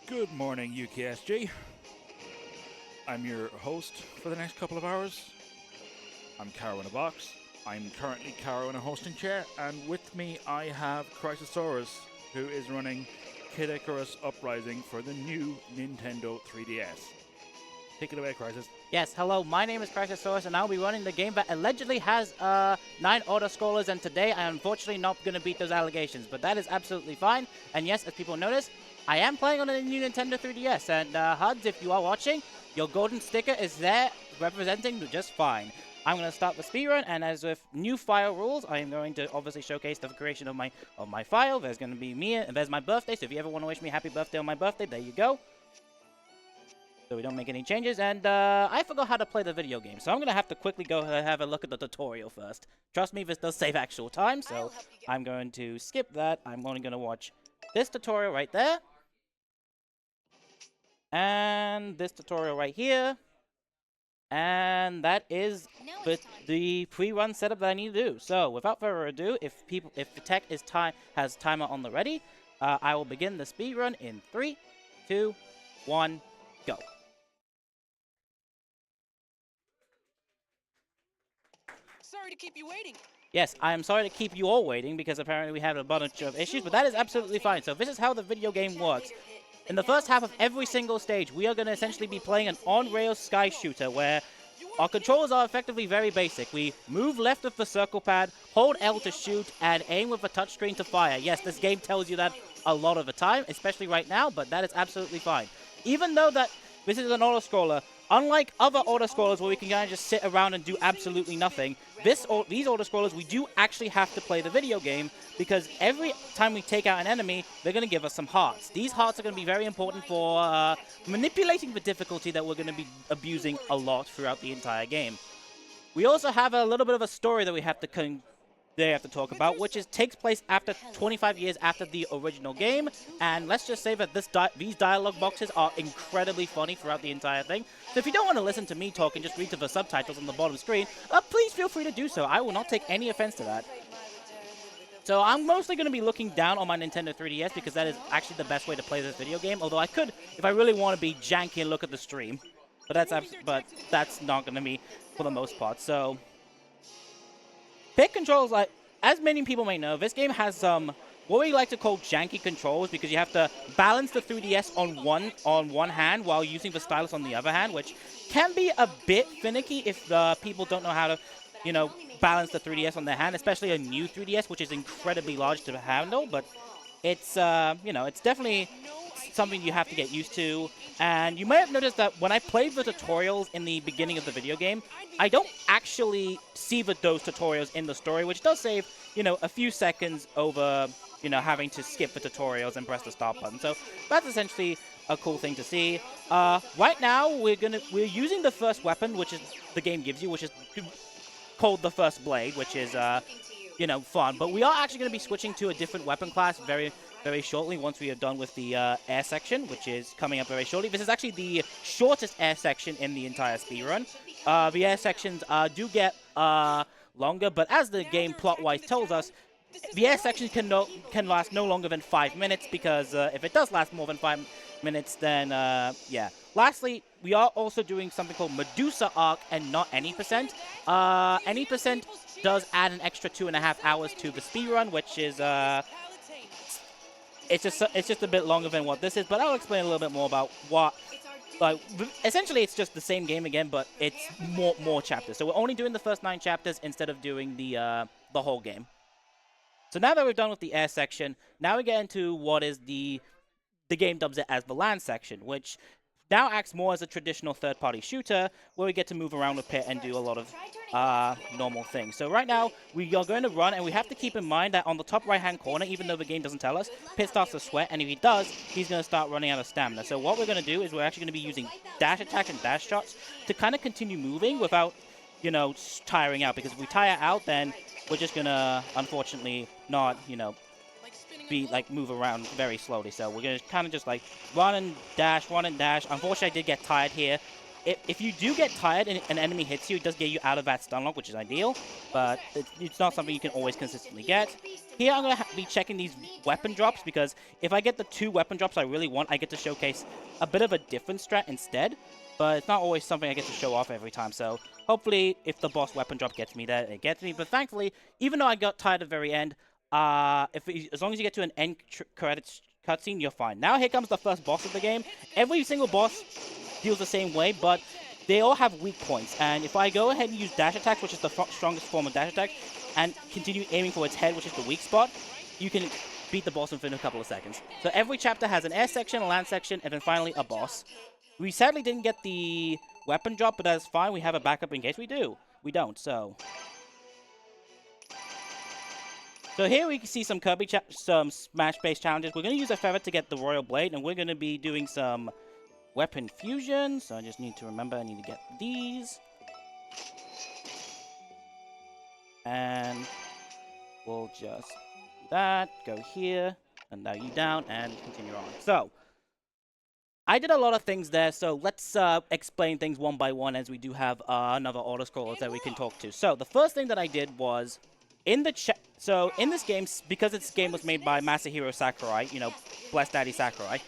Good morning, UKSG. I'm your host for the next couple of hours. I'm Caro in a box. I'm currently Caro in a hosting chair, and with me I have Crisisaurus, who is running Icarus Uprising for the new Nintendo 3DS. Take it away, Crisis. Yes, hello, my name is Crisisaurus, and I'll be running the game that allegedly has 9 auto-scrollers, and today I am unfortunately not going to beat those allegations, but that is absolutely fine. And yes, as people notice, I am playing on a new Nintendo 3DS, and HUDs, if you are watching, your golden sticker is there representing just fine. I'm going to start the speedrun, and as with new file rules, I am going to obviously showcase the creation of my file. There's going to be me, and there's my birthday, so if you ever want to wish me happy birthday on my birthday, there you go. So we don't make any changes, and I forgot how to play the video game, so I'm going to have to quickly go have a look at the tutorial first. Trust me, this does save actual time, so I'm going to skip that. I'm only going to watch this tutorial right there, and this tutorial right here, and that is the pre-run setup that I need to do. So without further ado, if the tech has timer on the ready, I will begin the speedrun in 3, 2, 1, go. Sorry to keep you waiting. Yes, I am sorry to keep you all waiting because apparently we have a bunch of issues, but that is absolutely fine. So this is how the video game works. In the first half of every single stage, we are going to essentially be playing an on-rails sky shooter where our controls are effectively very basic. We move left with the circle pad, hold L to shoot, and aim with the touchscreen to fire. Yes, this game tells you that a lot of the time, especially right now, but that is absolutely fine. Even though that this is an auto-scroller, unlike other auto-scrollers where we can kind of just sit around and do absolutely nothing, these auto-scrollers, we do actually have to play the video game because every time we take out an enemy, they're going to give us some hearts. These hearts are going to be very important for manipulating the difficulty that we're going to be abusing a lot throughout the entire game. We also have a little bit of a story that we have to talk about, which takes place after 25 years after the original game, and let's just say that these dialogue boxes are incredibly funny throughout the entire thing. So if you don't want to listen to me talk and just read to the subtitles on the bottom screen, please feel free to do so. I will not take any offense to that. So I'm mostly going to be looking down on my Nintendo 3DS because that is actually the best way to play this video game, although I could, if I really want to be janky and look at the stream, but that's not going to be for the most part. So pick controls, like, as many people may know, this game has some what we like to call janky controls because you have to balance the 3DS on one hand while using the stylus on the other hand, which can be a bit finicky if the people don't know how to, balance the 3DS on their hand, especially a new 3DS, which is incredibly large to handle, but it's, it's definitely something you have to get used to. And you may have noticed that when I played the tutorials in the beginning of the video game, I don't actually see those tutorials in the story, which does save, a few seconds over, having to skip the tutorials and press the start button. So that's essentially a cool thing to see. Right now, we're using the first weapon, which is the game gives you, which is called the First Blade, which is, fun. But we are actually going to be switching to a different weapon class very, very shortly once we are done with the air section, which is coming up very shortly. This is actually the shortest air section in the entire speedrun. The air sections do get longer, but as the game plot-wise tells us, the air section can last no longer than 5 minutes because if it does last more than 5 minutes, then yeah. Lastly, we are also doing something called Medusa Arc and not any percent. Any percent does add an extra 2.5 hours to the speedrun, which is it's just a bit longer than what this is, but I'll explain a little bit more about what. Essentially, it's just the same game again, but it's more chapters. So we're only doing the first 9 chapters instead of doing the whole game. So now that we're done with the air section, now we get into what is the game dubs it as the land section, which now acts more as a traditional third-party shooter where we get to move around with Pit and do a lot of normal things. So right now, we are going to run, and we have to keep in mind that on the top right-hand corner, even though the game doesn't tell us, Pit starts to sweat, and if he does, he's going to start running out of stamina. So what we're going to do is we're actually going to be using dash attack and dash shots to kind of continue moving without, tiring out. Because if we tire out, then we're just going to, unfortunately, not, move around very slowly. So we're going to kind of just run and dash. Unfortunately, I did get tired here. if you do get tired and an enemy hits you, it does get you out of that stun lock, which is ideal, but it's not something you can always consistently get. Here I'm going to be checking these weapon drops, because if I get the 2 weapon drops I really want, I get to showcase a bit of a different strat instead, but it's not always something I get to show off every time, so hopefully if the boss weapon drop gets me there, it gets me. But thankfully, even though I got tired at the very end, as long as you get to an end credits cutscene, you're fine. Now here comes the first boss of the game. Every single boss deals the same way, but they all have weak points. And if I go ahead and use dash attacks, which is the strongest form of dash attack, and continue aiming for its head, which is the weak spot, you can beat the boss within a couple of seconds. So every chapter has an air section, a land section, and then finally a boss. We sadly didn't get the weapon drop, but that's fine. We have a backup in case we do. We don't, so... So here we can see some some Smash-based challenges. We're going to use a feather to get the Royal Blade, and we're going to be doing some weapon fusion. So I just need to remember I need to get these. And we'll just do that, go here, and now you down, and continue on. So, I did a lot of things there, so let's explain things one by one, as we do have another autoscroller that we can talk to. So, the first thing that I did was, in this game, because this game was made by Masahiro Sakurai, you know, bless Daddy Sakurai,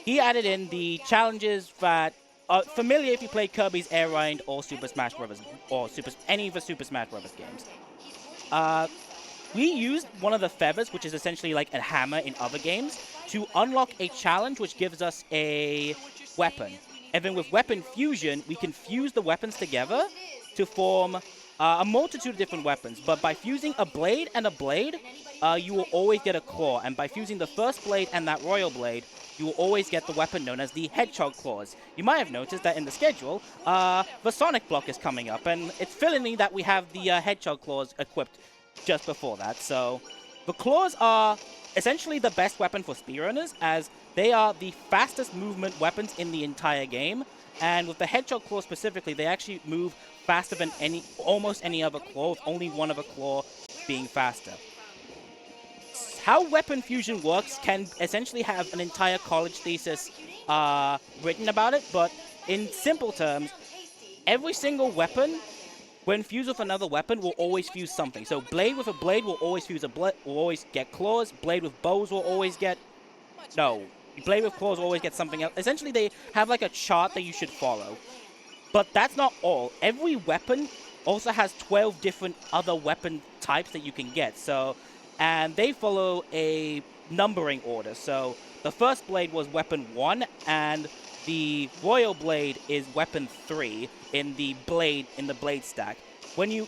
he added in the challenges that are familiar if you play Kirby's Air Ride or Super Smash Bros. Or any of the Super Smash Bros. Games. We used one of the feathers, which is essentially like a hammer in other games, to unlock a challenge which gives us a weapon. And then with weapon fusion, we can fuse the weapons together to form a multitude of different weapons. But by fusing a blade and a blade, you will always get a claw. And by fusing the first blade and that royal blade, you will always get the weapon known as the Hedgehog Claws. You might have noticed that in the schedule, the Sonic block is coming up, and it's fitting that we have the Hedgehog Claws equipped just before that. So the claws are essentially the best weapon for speedrunners, as they are the fastest movement weapons in the entire game. And with the Hedgehog Claw specifically, they actually move faster than almost any other claw, with only one other claw being faster. How weapon fusion works can essentially have an entire college thesis written about it, but in simple terms, every single weapon, when fused with another weapon, will always fuse something. So blade with a blade will always fuse will always get claws. Blade with bows will always get... No. Blade with claws will always get something else. Essentially, they have like a chart that you should follow. But that's not all. Every weapon also has 12 different other weapon types that you can get. So... And they follow a numbering order. So the first blade was weapon 1, and the royal blade is weapon 3 in the blade stack. When you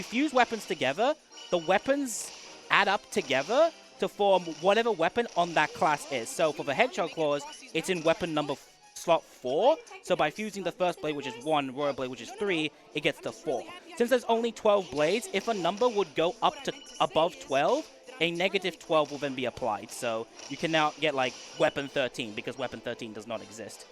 fuse weapons together, the weapons add up together to form whatever weapon on that class is. So for the Hedgehog Claws, it's in weapon number slot 4. So by fusing the first blade, which is 1, royal blade, which is 3, it gets to 4. Since there's only 12 blades, if a number would go up to above 12, a negative 12 will then be applied. So you can now get like weapon 13, because weapon 13 does not exist.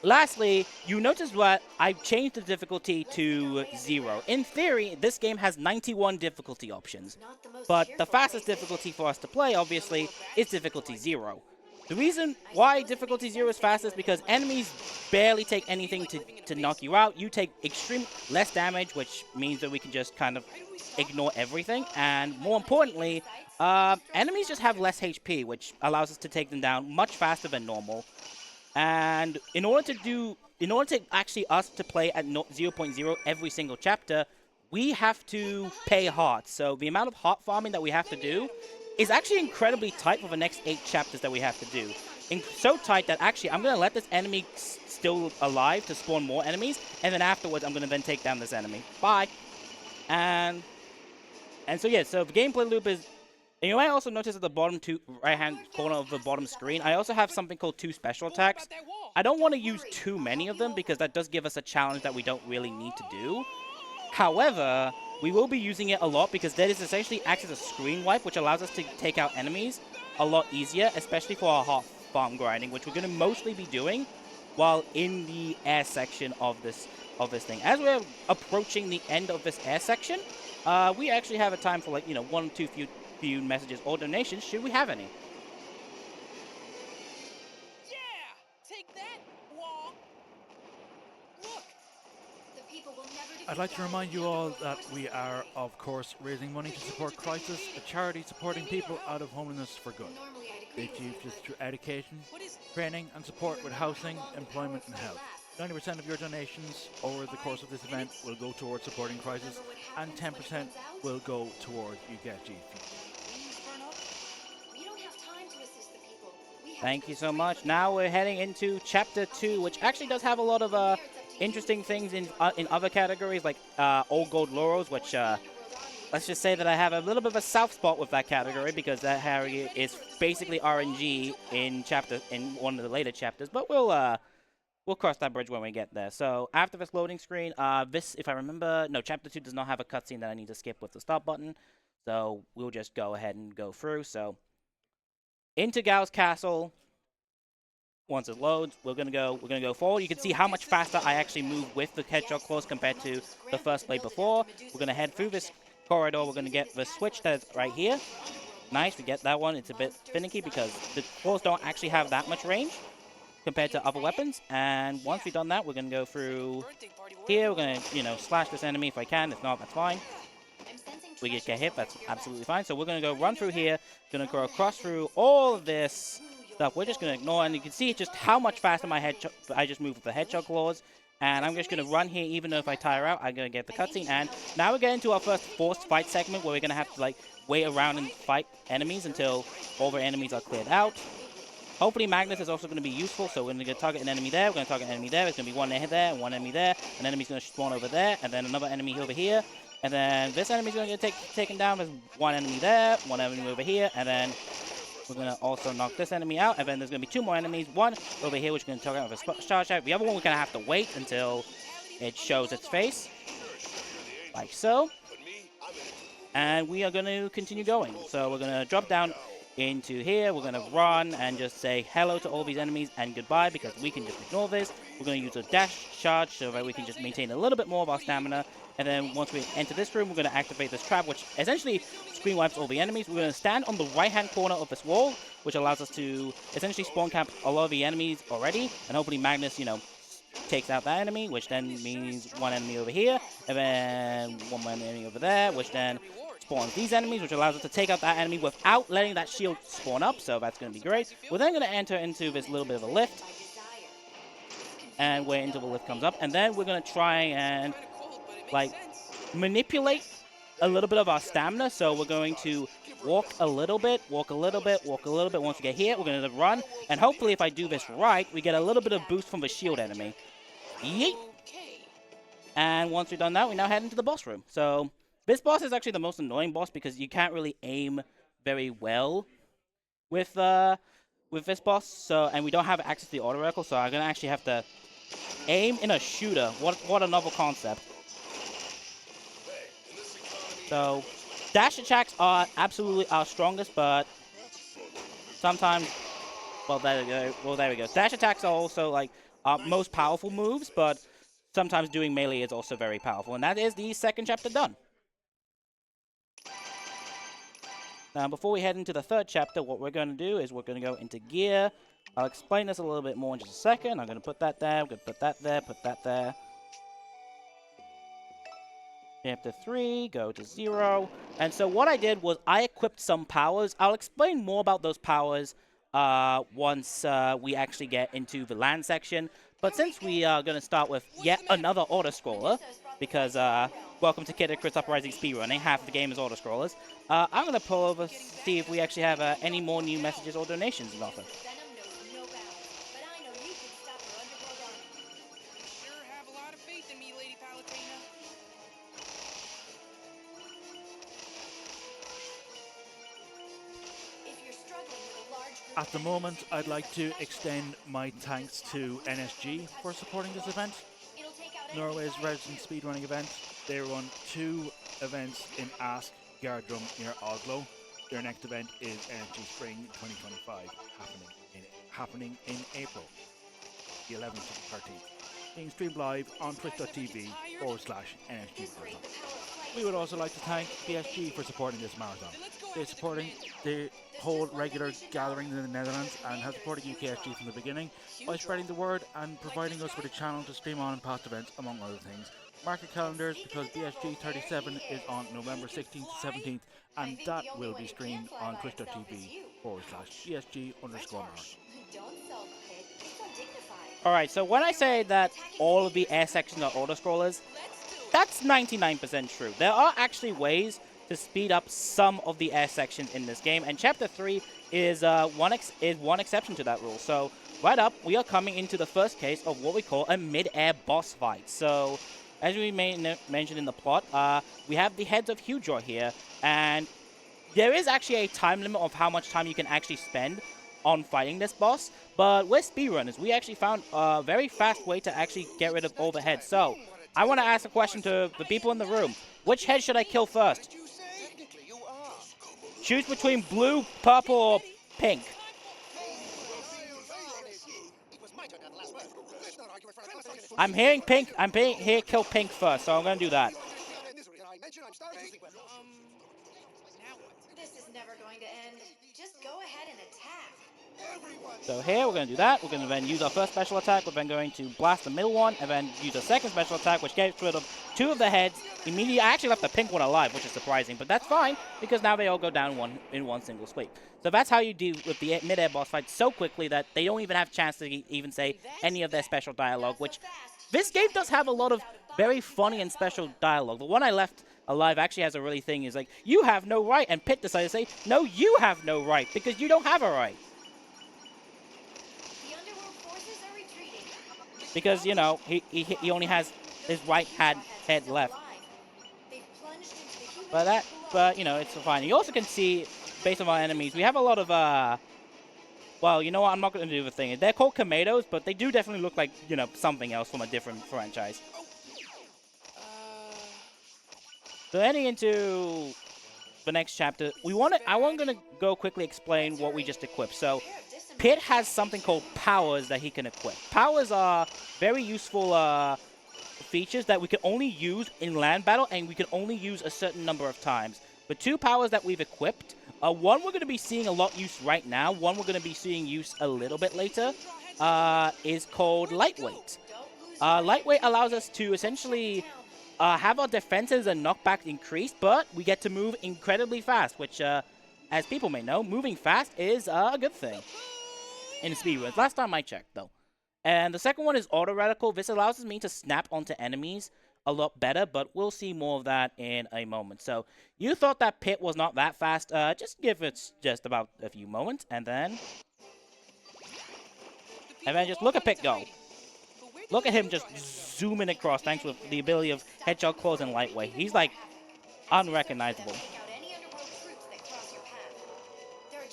Lastly, you notice that I've changed the difficulty to 0. In theory, this game has 91 difficulty options, but the fastest difficulty for us to play, obviously, is difficulty 0. The reason why difficulty 0 is fast is because enemies barely take anything to knock you out. You take extreme less damage, which means that we can just kind of ignore everything. And more importantly, enemies just have less HP, which allows us to take them down much faster than normal. And in order to actually us to play at 0.0 every single chapter, we have to pay hearts. So the amount of heart farming that we have to do is actually incredibly tight for the next 8 chapters that we have to do. So tight that actually I'm going to let this enemy still alive to spawn more enemies, and then afterwards I'm going to then take down this enemy. Bye! And so yeah, so the gameplay loop is... And you might also notice at the bottom right-hand corner of the bottom screen, I also have something called 2 special attacks. I don't want to use too many of them, because that does give us a challenge that we don't really need to do. However, we will be using it a lot, because that is essentially acts as a screen wipe, which allows us to take out enemies a lot easier, especially for our heart farm grinding, which we're going to mostly be doing while in the air section of this thing. As we're approaching the end of this air section, we actually have a time for, like, you know, 1 or 2 few messages or donations, should we have any. Yeah! Take that, wall! I'd like to remind you all that we are, of course, raising money to support Crisis, a charity supporting people out of homelessness for good. They achieve this through education, training and support with housing, employment and health. 90% of your donations over the course of this event will go towards supporting Crisis, and 10% will go towards UKSG. Thank you so much. Now we're heading into Chapter 2, which actually does have a lot of interesting things in other categories, like Old Gold Laurels, which let's just say that I have a little bit of a soft spot with that category because that Harry is basically RNG in one of the later chapters. But we'll cross that bridge when we get there. So after this loading screen, this, if I remember, no, Chapter 2 does not have a cutscene that I need to skip with the stop button. So we'll just go ahead and go through. So into Gao's castle. Once it loads, we're gonna go forward. You can see how much faster I actually move with the hedgehog claws compared to the first blade before. We're gonna head through this corridor. We're gonna get the switch that's right here. Nice, we get that one. It's a bit finicky because the claws don't actually have that much range compared to other weapons. And once we've done that, we're gonna go through here. We're gonna, you know, slash this enemy if I can. If not, that's fine. We just get hit. That's absolutely fine. So we're gonna go run through here. Gonna go across through all of this stuff. We're just gonna ignore, and you can see just how much faster I just move with the hedgehog claws. And I'm just gonna run here, even though if I tire out, I'm gonna get the cutscene. And now we're getting to our first forced fight segment, where we're gonna have to like wait around and fight enemies until all the enemies are cleared out. Hopefully Magnus is also going to be useful, so we're going to target an enemy there, we're going to target an enemy there, there's going to be one there and one enemy there, an enemy's going to spawn over there, and then another enemy over here, and then this enemy's going to get taken down, there's one enemy there, one enemy over here, and then we're going to also knock this enemy out, and then there's going to be two more enemies, one over here which we're going to target with a charge out, the other one we're going to have to wait until it shows its face, like so, and we are going to continue going. So we're going to drop down into here, we're going to run and just say hello to all these enemies and goodbye, because we can just ignore this. We're going to use a dash charge so that we can just maintain a little bit more of our stamina, and then once we enter this room, we're going to activate this trap, which essentially screen wipes all the enemies. We're going to stand on the right hand corner of this wall, which allows us to essentially spawn camp a lot of the enemies already, and hopefully Magnus, you know, takes out that enemy, which then means one enemy over here, and then one more enemy over there, which then spawns these enemies, which allows us to take out that enemy without letting that shield spawn up, so that's going to be great. We're then going to enter into this little bit of a lift, and wait until the lift comes up, and then we're going to try and like manipulate a little bit of our stamina. So we're going to walk a little bit, walk a little bit, walk a little bit. Once we get here, we're going to run, and hopefully if I do this right, we get a little bit of boost from the shield enemy. Yeet! And once we've done that, we now head into the boss room. So this boss is actually the most annoying boss because you can't really aim very well with this boss. So, and we don't have access to the auto reticle, so I'm gonna actually have to aim in a shooter. What a novel concept. So dash attacks are absolutely our strongest, but sometimes, well, there we go. Well, there we go. Dash attacks are also like our most powerful moves, but sometimes doing melee is also very powerful, and that is the second chapter done. Now, before we head into the third chapter, what we're going to do is we're going to go into gear. I'll explain this a little bit more in just a second. I'm going to put that there, I'm going to put that there, put that there. Chapter 3, go to 0. And so what I did was I equipped some powers. I'll explain more about those powers once we actually get into the land section. But since we are going to start with yet another auto-scroller, because welcome to Icarus Uprising speedrunning, half the game is auto-scrollers, I'm going to pull over, see if we actually have any more new messages or donations in offer. At the moment, I'd like to extend my thanks to NSG for supporting this event. Norway's resident speedrunning event. They run 2 events in Ask Gardrum near Oslo. Their next event is NSG Spring 2025, happening in April, the 11th to the 13th. Being streamed live on twitch.tv/NSG Marathon. We would also like to thank BSG for supporting this marathon. They're supporting the whole regular gathering in the Netherlands and have supported UKSG from the beginning by spreading the word and providing us with a channel to stream on and past events, among other things. Mark your calendars because BSG 37 is on November 16th to 17th, and that will be streamed on twitch.tv/BSG_Mark. Alright, so when I say that all of the air sections are auto-scrollers, that's 99% true. There are actually ways to speed up some of the air sections in this game, and Chapter 3 is one exception to that rule. So, right up, we are coming into the first case of what we call a mid-air boss fight. So, as we mentioned in the plot, we have the heads of Hudraw here, and there is actually a time limit of how much time you can actually spend on fighting this boss, but we're speedrunners. We actually found a very fast way to actually get rid of all the heads. So, I want to ask a question to the people in the room. Which head should I kill first? Choose between blue, purple, or pink. I'm hearing pink. I'm here kill pink first, so I'm going to do that. This is never going to end. Just go ahead and attack. So here we're going to do that. We're going to then use our first special attack. We're then going to blast the middle one, and then use a second special attack, which gets rid of 2 of the heads immediately. I actually left the pink one alive, which is surprising, but that's fine, because now they all go down in one single sweep. So that's how you deal with the mid-air boss fight so quickly that they don't even have a chance to even say any of their special dialogue, which this game does have a lot of very funny and special dialogue. The one I left alive actually has a really thing, is like, you have no right, and Pit decided to say, no, you have no right, because you don't have a right. Because, you know, he only has his right head left. But you know, it's fine. You also can see, based on our enemies, we have a lot of, well, you know what, I'm not going to do the thing. They're called Komodos, but they do definitely look like, you know, something else from a different franchise. So heading into the next chapter, I'm going to go quickly explain what we just equipped. So, Pit has something called powers that he can equip. Powers are very useful features that we can only use in land battle, and we can only use a certain number of times. The 2 powers that we've equipped, one we're going to be seeing a lot use right now, one we're going to be seeing use a little bit later, is called Lightweight. Lightweight allows us to essentially have our defenses and knockbacks increased, but we get to move incredibly fast, which, as people may know, moving fast is a good thing in speedruns. Last time I checked, though. And the second one is Auto Radical. This allows me to snap onto enemies a lot better, but we'll see more of that in a moment. So, you thought that Pit was not that fast. Just give it just about a few moments, and then just look at Pit go. Look at him just zooming across, thanks to the ability of Hedgehog Claws and Lightweight. He's, like, unrecognizable.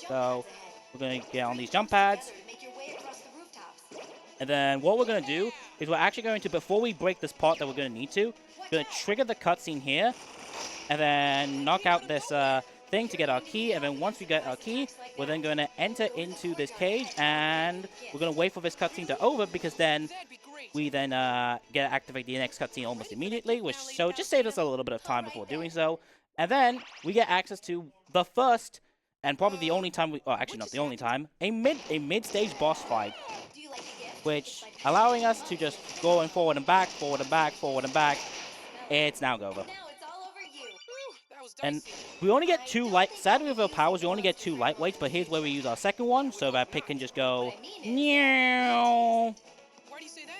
So, we're going to get on these jump pads. And then what we're going to do is we're actually going to, before we break this part that we're going to need to, we're going to trigger the cutscene here. And then knock out this thing to get our key. And then once we get our key, we're then going to enter into this cage. And we're going to wait for this cutscene to over, because then we then get to activate the next cutscene almost immediately. So it just saves us a little bit of time before doing so. And then we get access to the first, and probably the only time, actually not the only time, a mid-stage boss fight, which allowing us to just go forward and back, forward and back, forward and back. It's now over. And we only get 2 sadly with our powers, we only get 2 lightweights, but here's where we use our second one, so that Pit can just go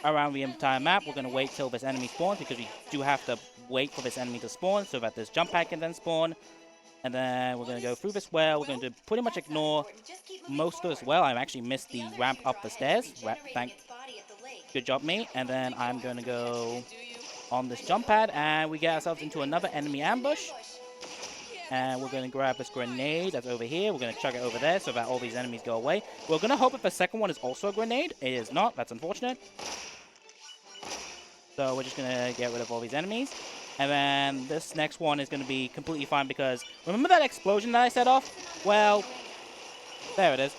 around the entire map. We're going to wait till this enemy spawns, because we do have to wait for this enemy to spawn, so that this jump pad can then spawn. And then we're going to go through this well. We're going to pretty much ignore most of this well. I actually missed the ramp up the stairs. Good job, me. And then I'm going to go on this jump pad, and we get ourselves into another enemy ambush. And we're going to grab this grenade that's over here. We're going to chuck it over there so that all these enemies go away. We're going to hope that the second one is also a grenade. It is not. That's unfortunate. So we're just going to get rid of all these enemies. And then this next one is going to be completely fine, because remember that explosion that I set off? Well, there it is.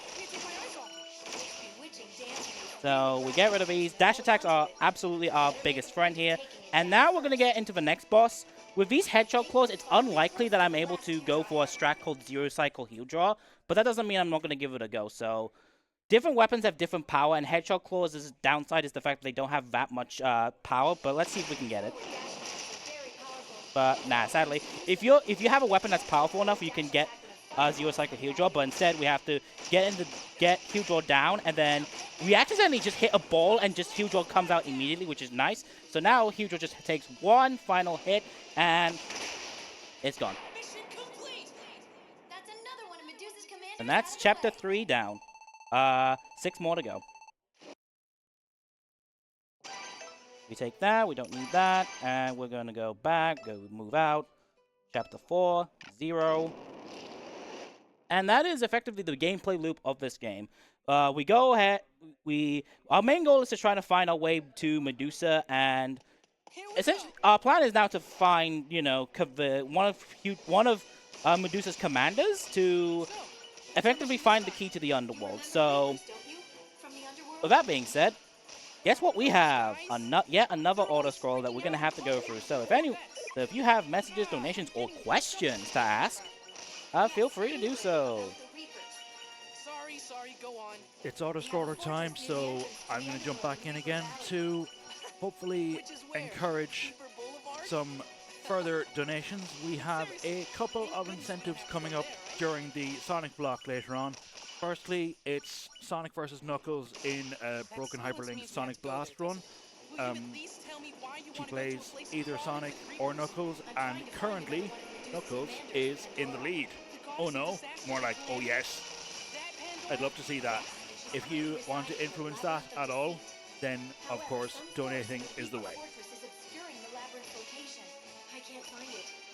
So we get rid of these. Dash attacks are absolutely our biggest friend here. And now we're going to get into the next boss, with these Hedgehog Claws, it's unlikely that I'm able to go for a strat called Zero Cycle Heal Draw, but that doesn't mean I'm not going to give it a go. So different weapons have different power, and Hedgehog Claws' downside is the fact that they don't have that much power, but let's see if we can get it. But nah, sadly, if you have a weapon that's powerful enough, you can get Zero Cycle Heal Draw, but instead we have to get Heal Draw down, and then we accidentally just hit a ball, and just Heal Draw comes out immediately, which is nice. So now Heal Draw just takes one final hit, and it's gone. Mission complete. That's another one of Medusa's commanders. And that's out of chapter play. 3 down. 6 more to go. We take that, we don't need that, and we're gonna go back, move out. Chapter 4, 0. And that is effectively the gameplay loop of this game. We go ahead, our main goal is to try to find our way to Medusa, and essentially our plan is now to find, you know, one of Medusa's commanders to effectively find the key to the underworld. So, with that being said, guess what we have? Yet another auto scroll that we're gonna have to go through. So if you have messages, donations, or questions to ask, feel free to do so. Sorry, go on. It's auto-scroller time, so I'm going to jump back in again to hopefully encourage some further donations. We have a couple of incentives coming up during the Sonic block later on. Firstly, it's Sonic vs. Knuckles in a Broken Hyperlink Sonic Blast run. She plays either Sonic or Knuckles, and currently Knuckles is in the lead. Oh no, more like oh yes. I'd love to see that. If you want to influence that at all, then of course donating is the way.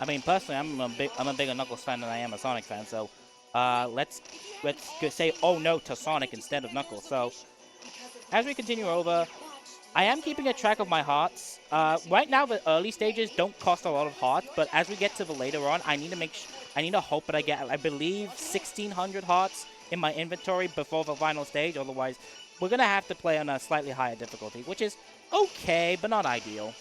I mean, personally, I'm a bigger Knuckles fan than I am a Sonic fan, so let's say oh no to Sonic instead of Knuckles. So as we continue over, I am keeping a track of my hearts. Right now, the early stages don't cost a lot of hearts, but as we get to the later on, I need to hope that I get, I believe, 1,600 hearts in my inventory before the final stage. Otherwise, we're gonna have to play on a slightly higher difficulty, which is okay, but not ideal.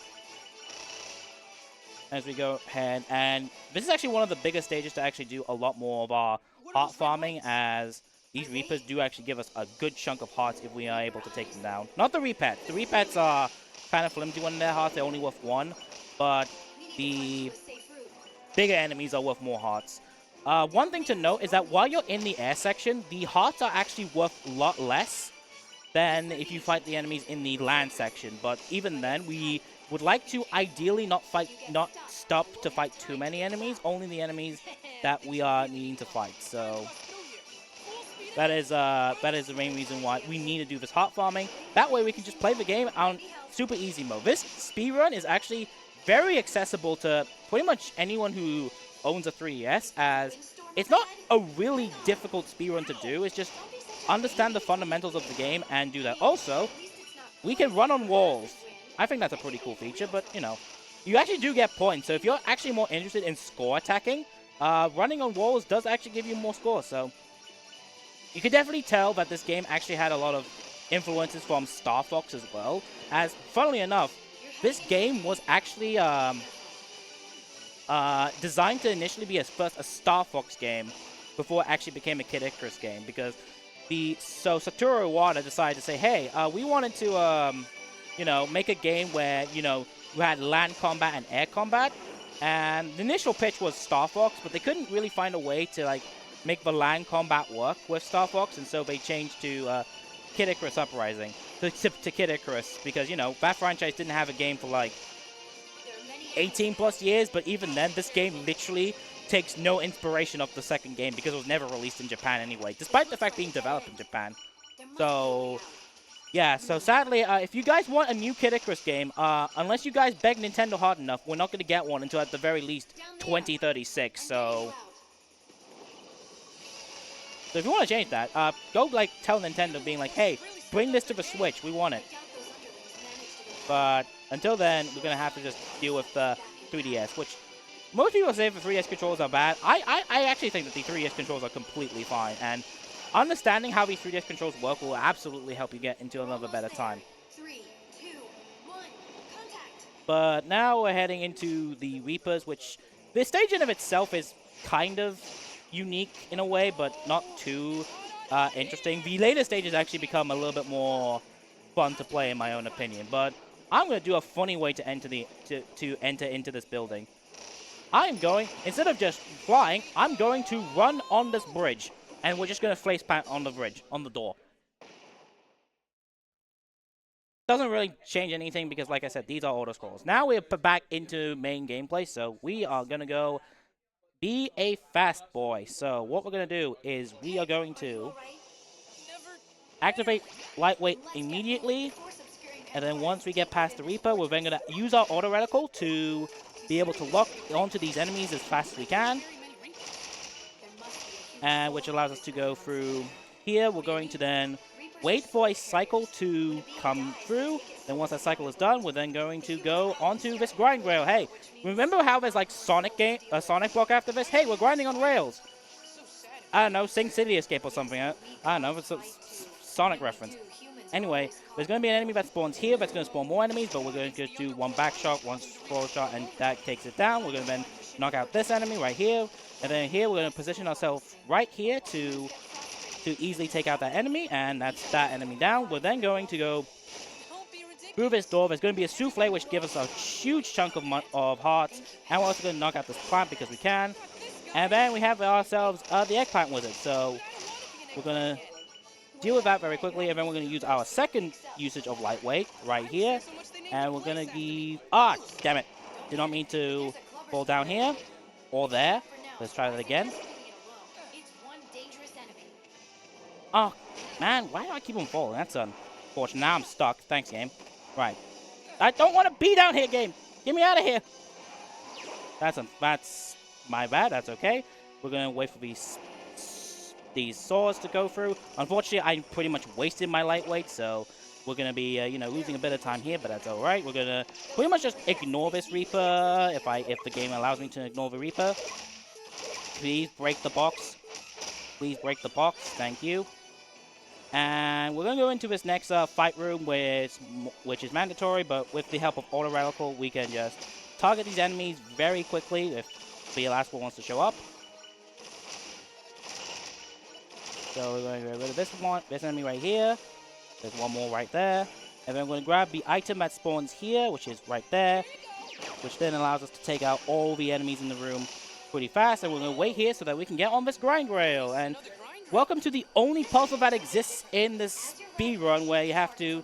As we go ahead, and this is actually one of the biggest stages to actually do a lot more of our heart farming, as these Reapers do actually give us a good chunk of hearts if we are able to take them down. Not the Repets. The Repets are kind of flimsy when they're hearts. They're only worth 1, but the bigger enemies are worth more hearts. One thing to note is that while you're in the air section, the hearts are actually worth a lot less than if you fight the enemies in the land section. But even then, we would like to ideally not stop to fight too many enemies, only the enemies that we are needing to fight. So that is the main reason why we need to do this heart farming. That way we can just play the game on super easy mode. This speedrun is actually very accessible to pretty much anyone who owns a 3DS, as it's not a really difficult speedrun to do. It's just understand the fundamentals of the game and do that. Also, we can run on walls. I think that's a pretty cool feature, but you know, you actually do get points. So if you're actually more interested in score attacking, running on walls does actually give you more scores. So you can definitely tell that this game actually had a lot of influences from Star Fox as well. As, funnily enough, this game was actually designed to initially be first a Star Fox game before it actually became a Kid Icarus game, because Satoru Iwata decided to say, hey, we wanted to you know, make a game where, you know, we had land combat and air combat, and the initial pitch was Star Fox, but they couldn't really find a way to like make the land combat work with Star Fox, and so they changed to Kid Icarus Uprising to Kid Icarus, because, you know, that franchise didn't have a game for like 18 plus years, but even then, this game literally takes no inspiration of the second game because it was never released in Japan anyway, despite the fact being developed in Japan. So yeah, so sadly, if you guys want a new Kid Icarus game, unless you guys beg Nintendo hard enough, we're not going to get one until at the very least 2036, so if you want to change that, go like tell Nintendo being like, hey, bring this to the Switch, we want it. But until then, we're going to have to just deal with the 3DS, which most people say the 3DS controls are bad. I actually think that the 3DS controls are completely fine, and understanding how these 3DS controls work will absolutely help you get into another better time. 3, 2, 1, contact. But now we're heading into the Reapers, which the stage in of itself is kind of unique in a way, but not too interesting. The later stages actually become a little bit more fun to play, in my own opinion. But I'm going to do a funny way to enter to enter into this building. I'm going, instead of just flying, I'm going to run on this bridge, and we're just going to face plant on the bridge, on the door. Doesn't really change anything because, like I said, these are auto scrolls. Now we're back into main gameplay, so we are going to go be a fast boy. So what we're going to do is we are going to activate lightweight immediately, and then once we get past the Reaper, we're then going to use our auto reticle to be able to lock onto these enemies as fast as we can, and which allows us to go through here. We're going to then wait for a cycle to come through. Then once that cycle is done, we're then going to go onto this grind rail. Hey, remember how there's like Sonic block after this? Hey, we're grinding on rails. I don't know, Sing City Escape or something. I don't know, it's a Sonic reference. Anyway, there's going to be an enemy that spawns here that's going to spawn more enemies, but we're going to just do one back shot, one forward shot, and that takes it down. We're going to then knock out this enemy right here. And then here, we're going to position ourselves right here to easily take out that enemy, and that's that enemy down. We're then going to go through this door. There's going to be a souffle, which gives us a huge chunk of hearts, and we're also going to knock out this plant because we can. And then we have ourselves the eggplant wizard, so we're going to deal with that very quickly, and then we're going to use our second usage of lightweight right here, and we're going to give... Ah, damn it. Did not mean to fall down here or there. Let's try that again. Oh, man, why do I keep on falling? That's unfortunate. Now I'm stuck. Thanks, game. Right. I don't want to be down here, game. Get me out of here. That's my bad. That's okay. We're going to wait for these swords to go through. Unfortunately, I pretty much wasted my lightweight, so we're going to be, losing a bit of time here, but that's all right. We're going to pretty much just ignore this Reaper if the game allows me to ignore the Reaper. Please break the box. Please break the box. Thank you. And we're going to go into this next fight room, which is mandatory, but with the help of auto reticle, we can just target these enemies very quickly if the last one wants to show up. So we're going to get rid of this enemy right here. There's one more right there. And then we're going to grab the item that spawns here, which is right there, which then allows us to take out all the enemies in the room pretty fast. And we're going to wait here so that we can get on this grind rail. And welcome to the only puzzle that exists in this speedrun where you have to,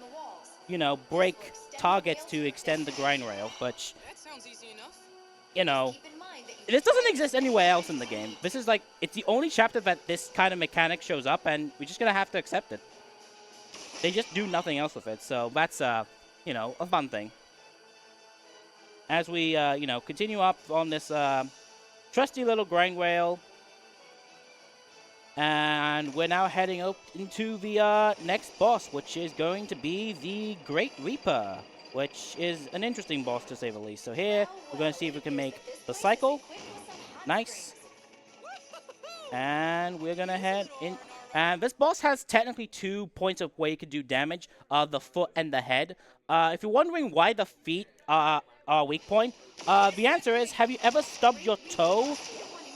break targets to extend the grind rail. But, this doesn't exist anywhere else in the game. This is like, it's the only chapter that this kind of mechanic shows up, and we're just going to have to accept it. They just do nothing else with it, so that's, a fun thing. As we, continue up on this trusty little grind rail, and we're now heading up into the next boss, which is going to be the Great Reaper, which is an interesting boss to say the least. So here, we're going to see if we can make the cycle. Nice. And we're going to head in. And this boss has technically 2 points of where you can do damage, the foot and the head. If you're wondering why the feet are a weak point, the answer is, have you ever stubbed your toe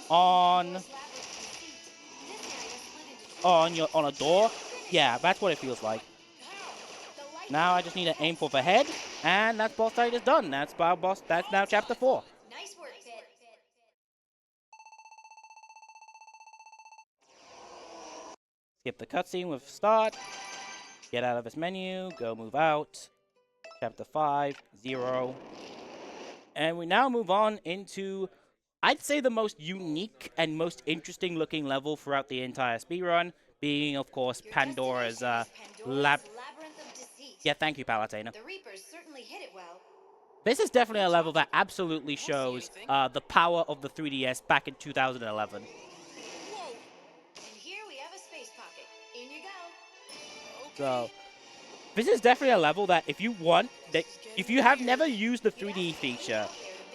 on a door? Yeah, that's what it feels like. Now I just need to aim for the head, and that boss fight is done. That's our boss. That's now chapter 4. Nice work, Pit. Skip the cutscene with start. Get out of this menu. Go move out. Chapter 5, 0. And we now move on into, I'd say, the most unique and most interesting looking level throughout the entire speedrun, being, of course, Pandora's Labyrinth of Deceit. Yeah, thank you, Palutena. The Reapers certainly hit it well. This is definitely a level that absolutely shows the power of the 3DS back in 2011. And here we have a space pocket. In you go. So, this is definitely a level that if you have never used the 3D feature,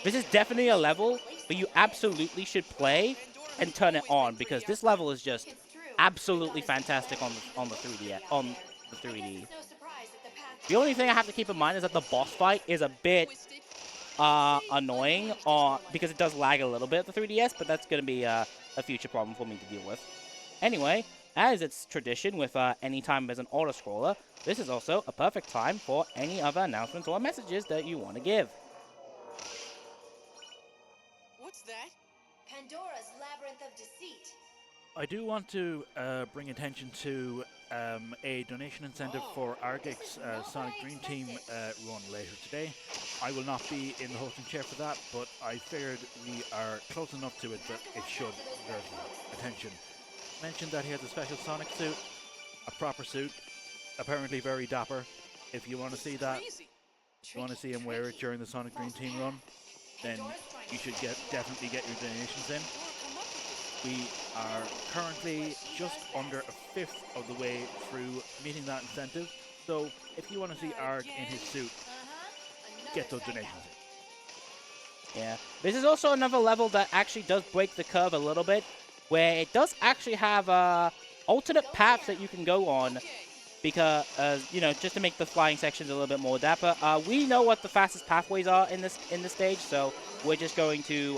this is definitely a level that you absolutely should play and turn it on, because this level is just absolutely fantastic on the 3D. The only thing I have to keep in mind is that the boss fight is a bit annoying because it does lag a little bit the 3DS, but that's going to be a future problem for me to deal with. Anyway, as it's tradition with any time there's an auto-scroller, this is also a perfect time for any other announcements or messages that you want to give. What's that? Pandora's Labyrinth of Deceit. I do want to bring attention to a donation incentive for Argic's Sonic Dream Team run later today. I will not be in the hosting chair for that, but I figured we are close enough to it that it should deserve attention. Mentioned that he has a special Sonic suit, a proper suit, apparently very dapper. If you want to see that, if you want to see him wear it during the Sonic Dream Team run, then you should definitely get your donations in. We are currently just under a fifth of the way through meeting that incentive. So if you want to see Arg in his suit, get those donations in. Yeah, this is also another level that actually does break the curve a little bit, where it does actually have alternate paths that you can go on, because you know, just to make the flying sections a little bit more dapper. We know what the fastest pathways are in this stage, so we're just going to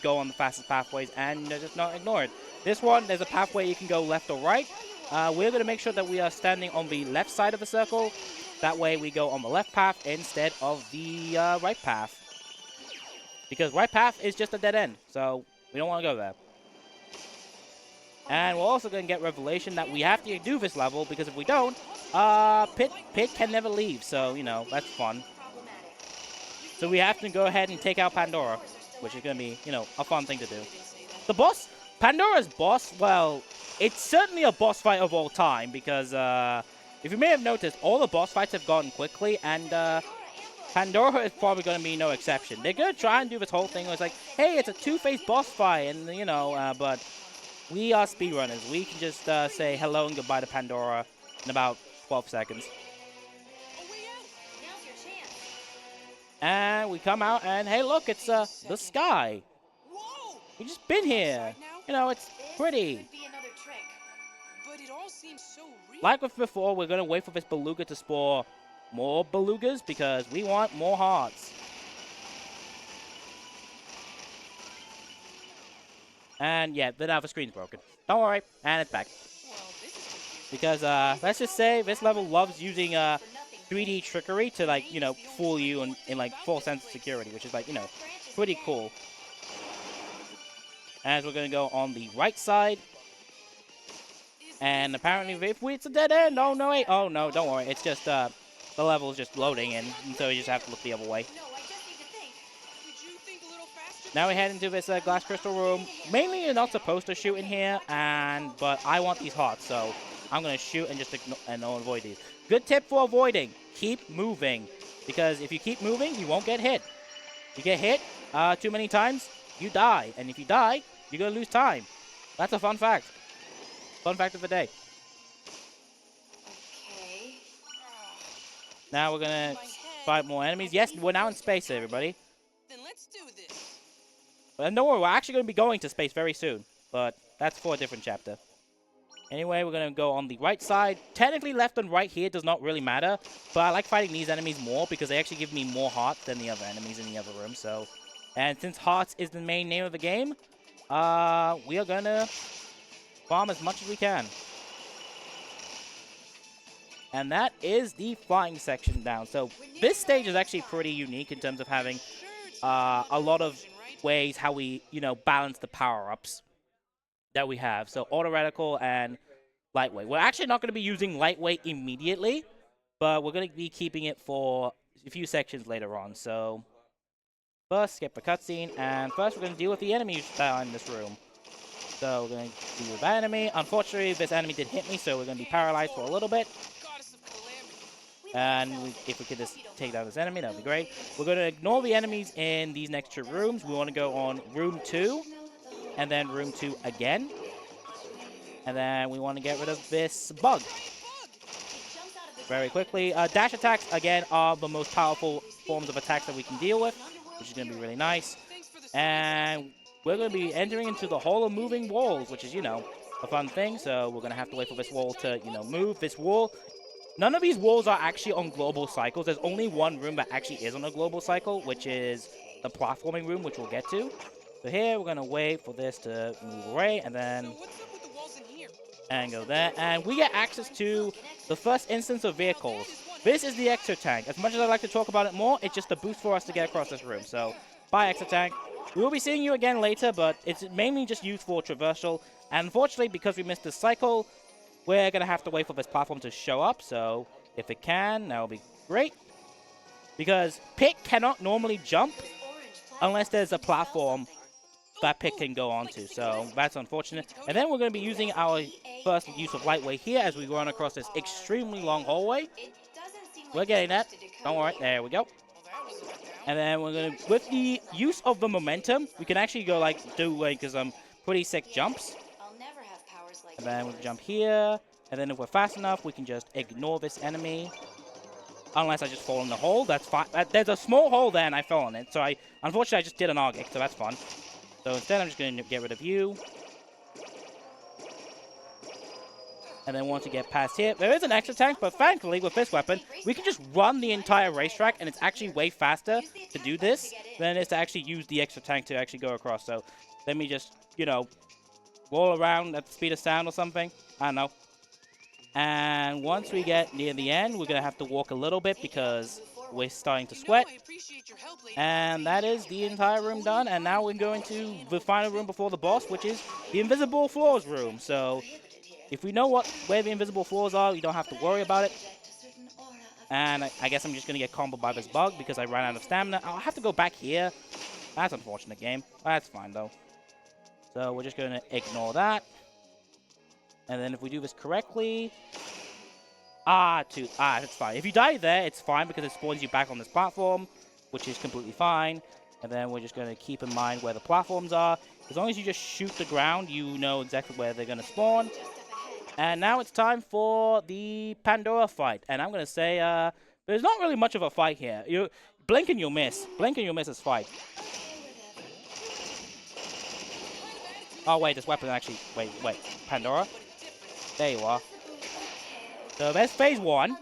go on the fastest pathways and just not ignore it. This one, there's a pathway you can go left or right. We're going to make sure that we are standing on the left side of the circle. That way we go on the left path instead of the right path. Because right path is just a dead end, so we don't want to go there. And we're also going to get revelation that we have to do this level, because if we don't, Pit can never leave. So, you know, that's fun. So we have to go ahead and take out Pandora, which is going to be, you know, a fun thing to do. The boss, Pandora's boss, well, it's certainly a boss fight of all time, because if you may have noticed, all the boss fights have gone quickly, and Pandora is probably going to be no exception. They're going to try and do this whole thing where it's like, hey, it's a two-faced boss fight, and, you know, but we are speedrunners. We can just say hello and goodbye to Pandora in about 12 seconds. And we come out, and hey, look, it's the sky. We've just been here. You know, it's pretty. But it all seems so real. Like with before, we're going to wait for this beluga to spawn more belugas, because we want more hearts. And yeah, but now the screen's broken. Don't worry, and it's back. Because let's just say this level loves using 3D trickery to, like, you know, fool you in like full sense of security, which is, like, you know, pretty cool. As we're gonna go on the right side, and apparently it's a dead end. Oh no, wait. Oh no, don't worry. It's just the level is just loading, and so you just have to look the other way. Now we head into this glass crystal room. Mainly, you're not supposed to shoot in here, but I want these hearts, so I'm gonna shoot and just avoid these. Good tip for avoiding: keep moving, because if you keep moving, you won't get hit. If you get hit too many times, you die, and if you die, you're gonna lose time. That's a fun fact. Fun fact of the day. Okay. Now we're gonna fight more enemies. Yes, we're now in space, everybody. Then let's do this. But don't worry, we're actually going to be going to space very soon. But that's for a different chapter. Anyway, we're going to go on the right side. Technically, left and right here does not really matter. But I like fighting these enemies more, because they actually give me more hearts than the other enemies in the other room. So, and since hearts is the main name of the game, we are going to farm as much as we can. And that is the flying section down. So this stage is actually pretty unique in terms of having a lot of ways how we, you know, balance the power-ups that we have. So auto reticle and lightweight. We're actually not going to be using lightweight immediately, but we're going to be keeping it for a few sections later on. So first, skip the cutscene, and first we're going to deal with the enemies that are in this room. So we're going to deal with that enemy. Unfortunately, this enemy did hit me, so we're going to be paralyzed for a little bit. And if we could just take down this enemy, that would be great. We're going to ignore the enemies in these next two rooms. We want to go on room 2, and then room 2 again. And then we want to get rid of this bug very quickly. Dash attacks, again, are the most powerful forms of attacks that we can deal with, which is going to be really nice. And we're going to be entering into the Hall of Moving Walls, which is, you know, a fun thing. So we're going to have to wait for this wall to, you know, move. This wall None of these walls are actually on global cycles. There's only one room that actually is on a global cycle, which is the platforming room, which we'll get to. So here, we're going to wait for this to move away, and then So what's up with the walls in here? and go there. And we get access to the first instance of vehicles. This is the Exo Tank. As much as I'd like to talk about it more, it's just a boost for us to get across this room. So, bye, Exo Tank. We will be seeing you again later, but it's mainly just used for traversal. And unfortunately, because we missed this cycle, we're going to have to wait for this platform to show up. So, if it can, that will be great. Because Pit cannot normally jump unless there's a platform that Pit can go onto, so that's unfortunate. And then we're going to be using our first use of lightweight here as we run across this extremely long hallway. We're getting that. Don't worry. There we go. And then we're going to, with the use of the momentum, we can actually go do some pretty sick jumps. And then we jump here. And then if we're fast enough, we can just ignore this enemy. Unless I just fall in the hole, that's fine. There's a small hole there and I fell in it. So unfortunately I just did an Argic, so that's fun. So instead, I'm just going to get rid of you. And then once we get past here, there is an extra tank, but thankfully, with this weapon, we can just run the entire racetrack, and it's actually way faster to do this than it is to actually use the extra tank to actually go across. So let me just, roll around at the speed of sound or something. I don't know. And once we get near the end, we're going to have to walk a little bit because we're starting to sweat. And that is the entire room done. And now we're going to the final room before the boss, which is the invisible floors room. So if we know where the invisible floors are, you don't have to worry about it. And I guess I'm just going to get comboed by this bug because I ran out of stamina. I'll have to go back here. That's unfortunate, game. That's fine, though. So we're just going to ignore that. And then if we do this correctly... it's fine. If you die there, it's fine because it spawns you back on this platform, which is completely fine. And then we're just going to keep in mind where the platforms are. As long as you just shoot the ground, you know exactly where they're going to spawn. And now it's time for the Pandora fight. And I'm going to say there's not really much of a fight here. You blink and you'll miss. Blink and you'll miss this fight. Oh, wait, this weapon actually... Wait. Pandora? There you are. So there's phase 1.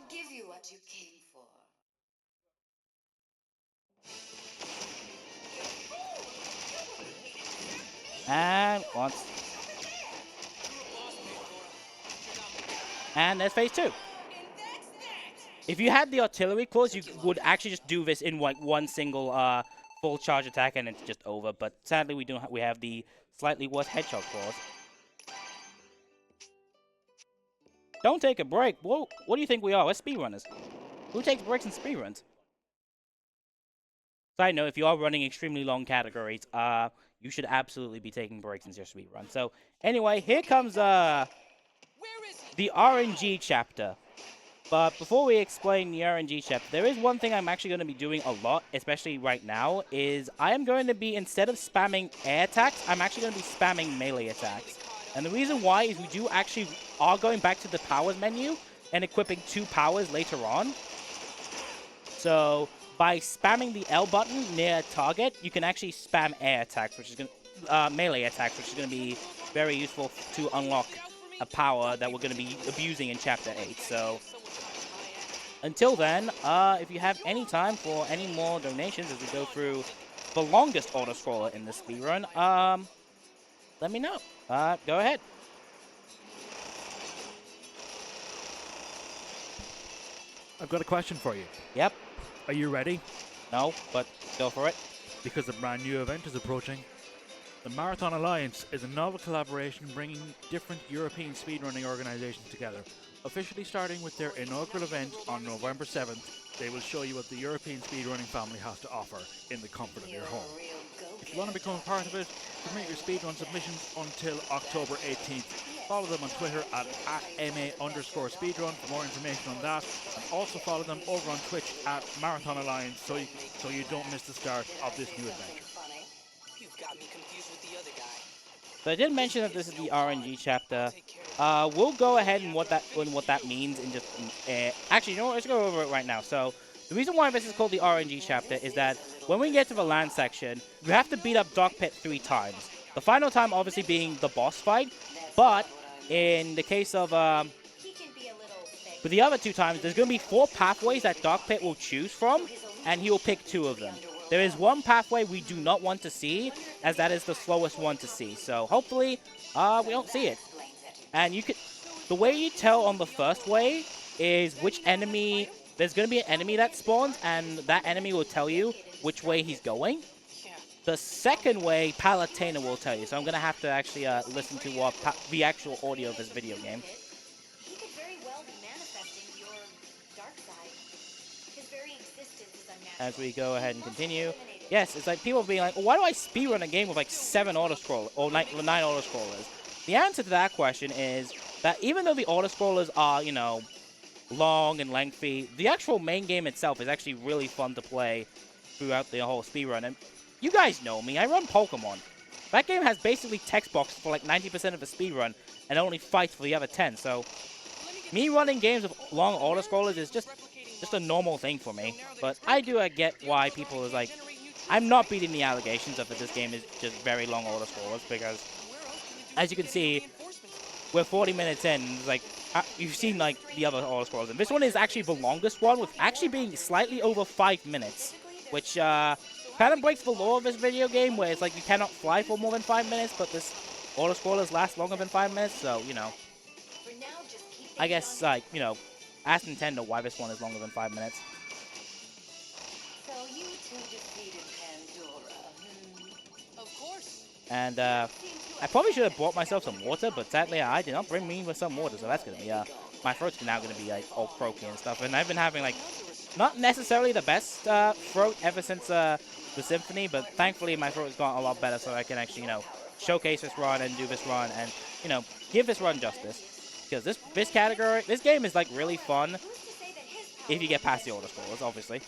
And once. And there's phase 2. If you had the artillery claws, you would actually just do this in one single full charge attack and it's just over. But sadly, we have the slightly worse headshot claws. Don't take a break. What do you think we are? We're speedrunners. Who takes breaks in speedruns? Side note, if you are running extremely long categories, you should absolutely be taking breaks in your speedrun. So, anyway, here comes the RNG chapter. But before we explain the RNG chapter, there is one thing I'm actually going to be doing a lot, especially right now, is I am going to be, instead of spamming air attacks, I'm actually going to be spamming melee attacks. And the reason why is we are going back to the powers menu and equipping 2 powers later on. So by spamming the L button near a target, you can actually spam air attacks, which is going to melee attacks, which is going to be very useful to unlock a power that we're going to be abusing in Chapter 8. So until then, if you have any time for any more donations as we go through the longest auto-scroller in this speedrun, let me know. Go ahead. I've got a question for you. Yep. Are you ready? No, but go for it. Because a brand new event is approaching. The Marathon Alliance is a novel collaboration bringing different European speedrunning organizations together. Officially starting with their inaugural event on November 7th, they will show you what the European speedrunning family has to offer in the comfort of your home. If you want to become a part of it, submit your speedrun submissions until October 18th. Follow them on Twitter at @MA_speedrun for more information on that. And also follow them over on Twitch at Marathon Alliance so you don't miss the start of this new adventure. You've got me confused with the other guy. So I did mention that this is the RNG chapter. We'll go ahead and what that means in just... actually, you know what? Let's go over it right now. So the reason why this is called the RNG chapter is that when we get to the land section, you have to beat up Dark Pit 3 times. The final time obviously being the boss fight, but in the case of But the other 2 times, there's going to be 4 pathways that Dark Pit will choose from, and he will pick 2 of them. There is one pathway we do not want to see, as that is the slowest one to see. So hopefully, we don't see it. And you could, the way you tell on the first way is which enemy, there's going to be an enemy that spawns, and that enemy will tell you which way he's going. The second way, Palutena will tell you. So I'm going to have to actually listen to the actual audio of this video game. He could very well be manifesting your dark side. His very existence is unnatural. As we go ahead and continue. Yes, it's like people being like, well, why do I speedrun a game with like 7 auto-scrollers, or 9 auto-scrollers? The answer to that question is that even though the auto-scrollers are, you know, long and lengthy, the actual main game itself is actually really fun to play throughout the whole speedrun. And you guys know me, I run Pokemon. That game has basically text boxes for like 90% of the speedrun, and only fights for the other 10, so me running games with long auto-scrollers is just a normal thing for me. But I do get why people is like, I'm not beating the allegations of that this game is just very long auto-scrollers, because as you can see, we're 40 minutes in, like, you've seen like the other auto-scrollers, and this one is actually the longest one, with actually being slightly over 5 minutes, which kind of breaks the law of this video game, where it's like you cannot fly for more than 5 minutes, but this auto-scrollers last longer than 5 minutes, so, you know. I guess, like, you know, ask Nintendo why this one is longer than 5 minutes. So you two defeated Pandora. Of course. And, I probably should have bought myself some water, but sadly I did not bring me with some water, so that's gonna be, my throat's now gonna be, like, all croaky and stuff, and I've been having, like, not necessarily the best, throat ever since, the Symphony, but thankfully my throat has gotten a lot better, so I can actually, you know, showcase this run and do this run and, you know, give this run justice. Because this category, this game is, like, really fun if you get past the auto-scrollers, obviously.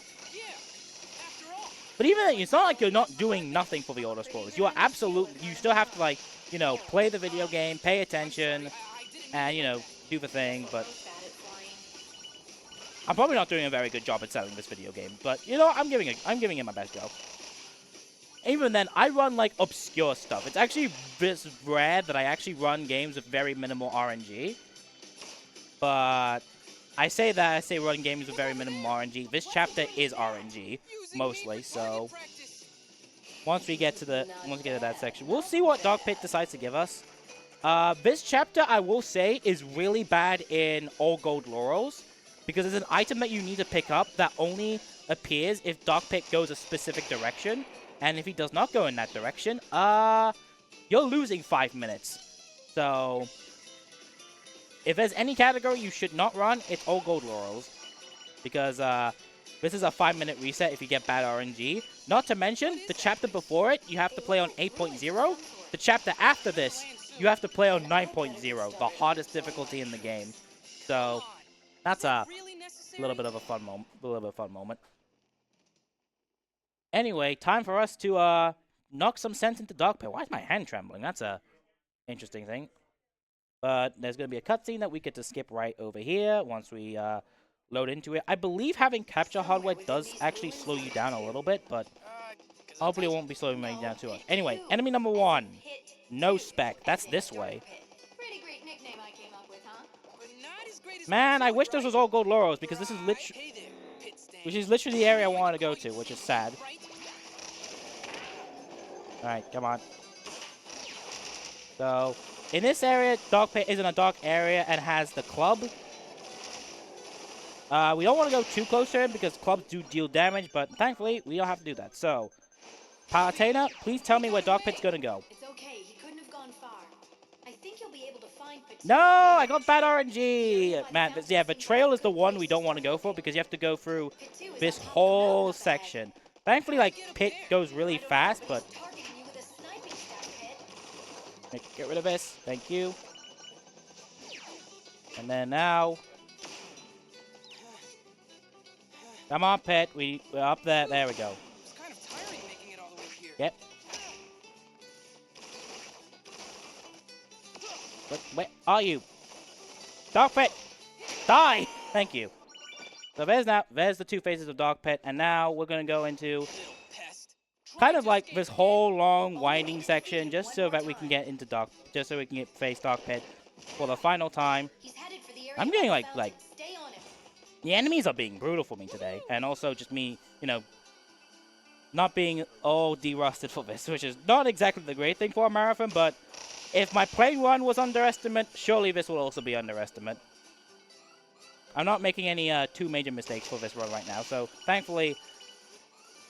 But even then, it's not like you're not doing nothing for the auto-scrollers. You are absolutely, you still have to, like, you know, play the video game, pay attention, and, you know, do the thing, but I'm probably not doing a very good job at selling this video game, but, you know, I'm giving it my best go. Even then, I run, like, obscure stuff. It's actually this rare that I actually run games with very minimal RNG. But I say run games with very minimal RNG. This chapter is RNG, mostly, so once we get to that section, we'll see what Dark Pit decides to give us. This chapter, I will say, is really bad in all gold laurels, because it's an item that you need to pick up that only appears if Dark Pit goes a specific direction. And if he does not go in that direction, you're losing 5 minutes. So, if there's any category you should not run, it's all gold laurels. Because this is a 5-minute reset if you get bad RNG. Not to mention, the chapter before it, you have to play on 8.0. The chapter after this, you have to play on 9.0, the hardest difficulty in the game. So, that's a little bit of a fun moment. Anyway, time for us to knock some sense into Dark Pit. Why is my hand trembling? That's a interesting thing. But there's going to be a cutscene that we get to skip right over here once we load into it. I believe having capture hardware does actually slow you down a little bit, but hopefully it won't be slowing me down too much. Anyway, enemy number 1. No spec. That's this way. Pretty great nickname I came up with, huh? Man, I wish this was all gold laurels, because this is literally the area I wanted to go to, which is sad. Alright, come on. So, in this area, Dark Pit is in a dark area and has the club. We don't want to go too close to him because clubs do deal damage, but thankfully, we don't have to do that. So, Palutena, please tell me where Dark Pit's going to go. It's okay, he couldn't have gone far. I think you'll be able to find No, I got bad RNG. Man, yeah, the trail is the one we don't want to go for because you have to go through this whole section. Thankfully, like, Pit goes really fast, but get rid of this. Thank you. And then now, come on, Pit. We're up there. There we go. It's kind of tiring making it all the way here. Yep. But where are you? Dark Pit! Die! Thank you. So there's the 2 phases of Dark Pit, and now we're gonna go into kind of like this whole long winding section, just so that we can get into face Dark Pit for the final time. I'm getting like The enemies are being brutal for me today, and also just me, you know, not being all derusted for this, which is not exactly the great thing for a marathon, but if my plane run was underestimate, surely this will also be underestimate. I'm not making any too major mistakes for this run right now, so thankfully,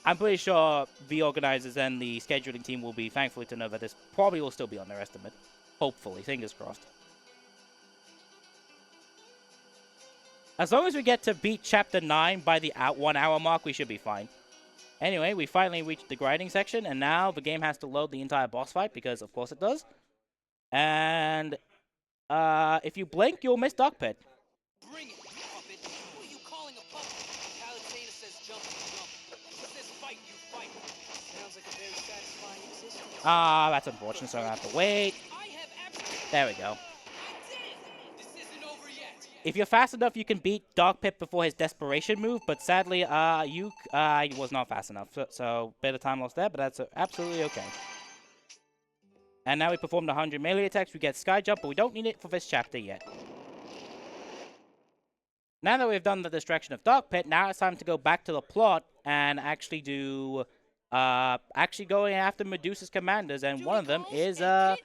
I'm pretty sure the organizers and the scheduling team will be thankfully to know that this probably will still be underestimate. Hopefully, fingers crossed. As long as we get to beat Chapter 9 by the 1 hour mark, we should be fine. Anyway, we finally reached the grinding section, and now the game has to load the entire boss fight, because of course it does. And if you blink, you'll miss Dark Pit. Bring it, puppet. Who are you calling a puppet? Palutena says jump, you jump. She says fight, you fight. Sounds like a very satisfying existence. Ah, that's unfortunate, so I have to wait. I have absolutely... There we go. I did it! This isn't over yet. If you're fast enough, you can beat Dark Pit before his desperation move, but sadly, I was not fast enough, so bit of time lost there, but that's absolutely okay. And now we performed 100 melee attacks, we get Sky Jump, but we don't need it for this chapter yet. Now that we've done the distraction of Dark Pit, now it's time to go back to the plot and actually do, actually going after Medusa's commanders, and one of them is, well,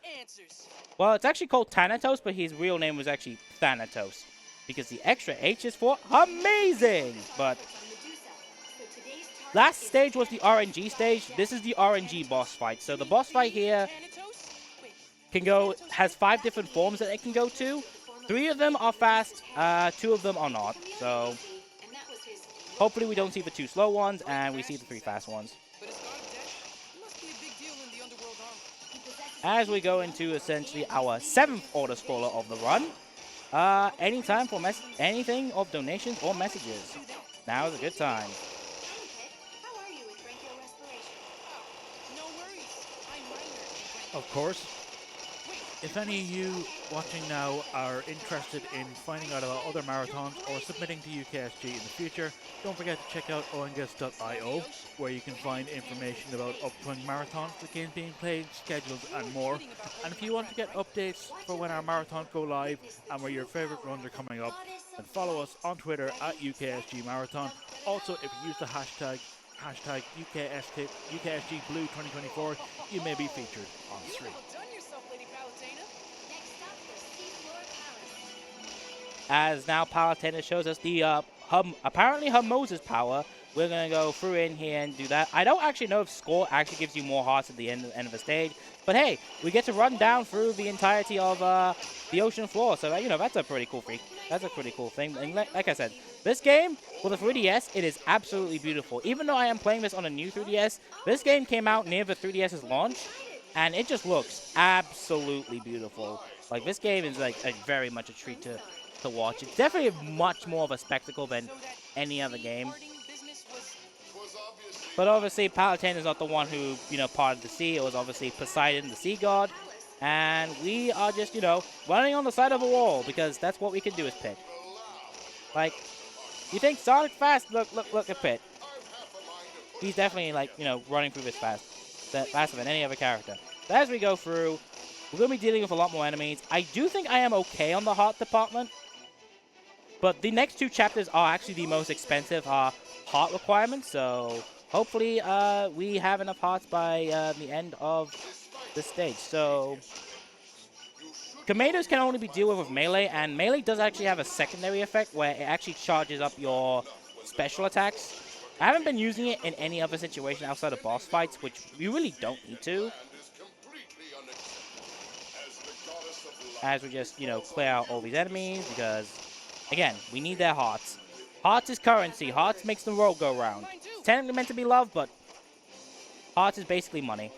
it's actually called Thanatos, but his real name was actually Thanatos, because the extra H is for amazing, but last stage was the RNG stage. This is the RNG boss fight. So the boss fight here has 5 different forms that it can go to. 3 of them are fast, 2 of them are not. So hopefully we don't see the 2 slow ones and we see the 3 fast ones. As we go into essentially our 7th order scroller of the run. Any time for anything of donations or messages. Now is a good time. Of course. If any of you watching now are interested in finding out about other marathons or submitting to UKSG in the future, don't forget to check out orangus.io, where you can find information about upcoming marathons, the games being played, schedules and more. And if you want to get updates for when our marathons go live and where your favourite runs are coming up, then follow us on Twitter at UKSG Marathon. Also, if you use the hashtag UKSG Blue 2024, you may be featured on stream. As now Palutena shows us the apparently Hermosa's power. We're gonna go through in here and do that. I don't actually know if score actually gives you more hearts at the end of the stage, but hey, we get to run down through the entirety of the ocean floor. So you know, that's a pretty cool freak. That's a pretty cool thing. And like I said, this game for the 3DS, it is absolutely beautiful. Even though I am playing this on a new 3DS, this game came out near the 3DS's launch, and it just looks absolutely beautiful. Like, this game is like very much a treat to watch. It's definitely much more of a spectacle than any other game. But obviously, Palutena is not the one who, you know, parted the sea. It was obviously Poseidon, the sea god. And we are just, you know, running on the side of a wall, because that's what we can do as Pit. Like, you think Sonic fast? Look at Pit. He's definitely, like, you know, running through this faster than any other character. But as we go through, we're going to be dealing with a lot more enemies. I do think I am okay on the heart department. But the next 2 chapters are actually the most expensive heart requirements. So hopefully we have enough hearts by the end of this stage. So Tomatoes can only be dealt with melee, and melee does actually have a secondary effect where it actually charges up your special attacks. I haven't been using it in any other situation outside of boss fights, which you really don't need to. As we just, you know, clear out all these enemies, because, again, we need their hearts. Hearts is currency. Hearts makes the world go round. It's technically meant to be love, but hearts is basically money.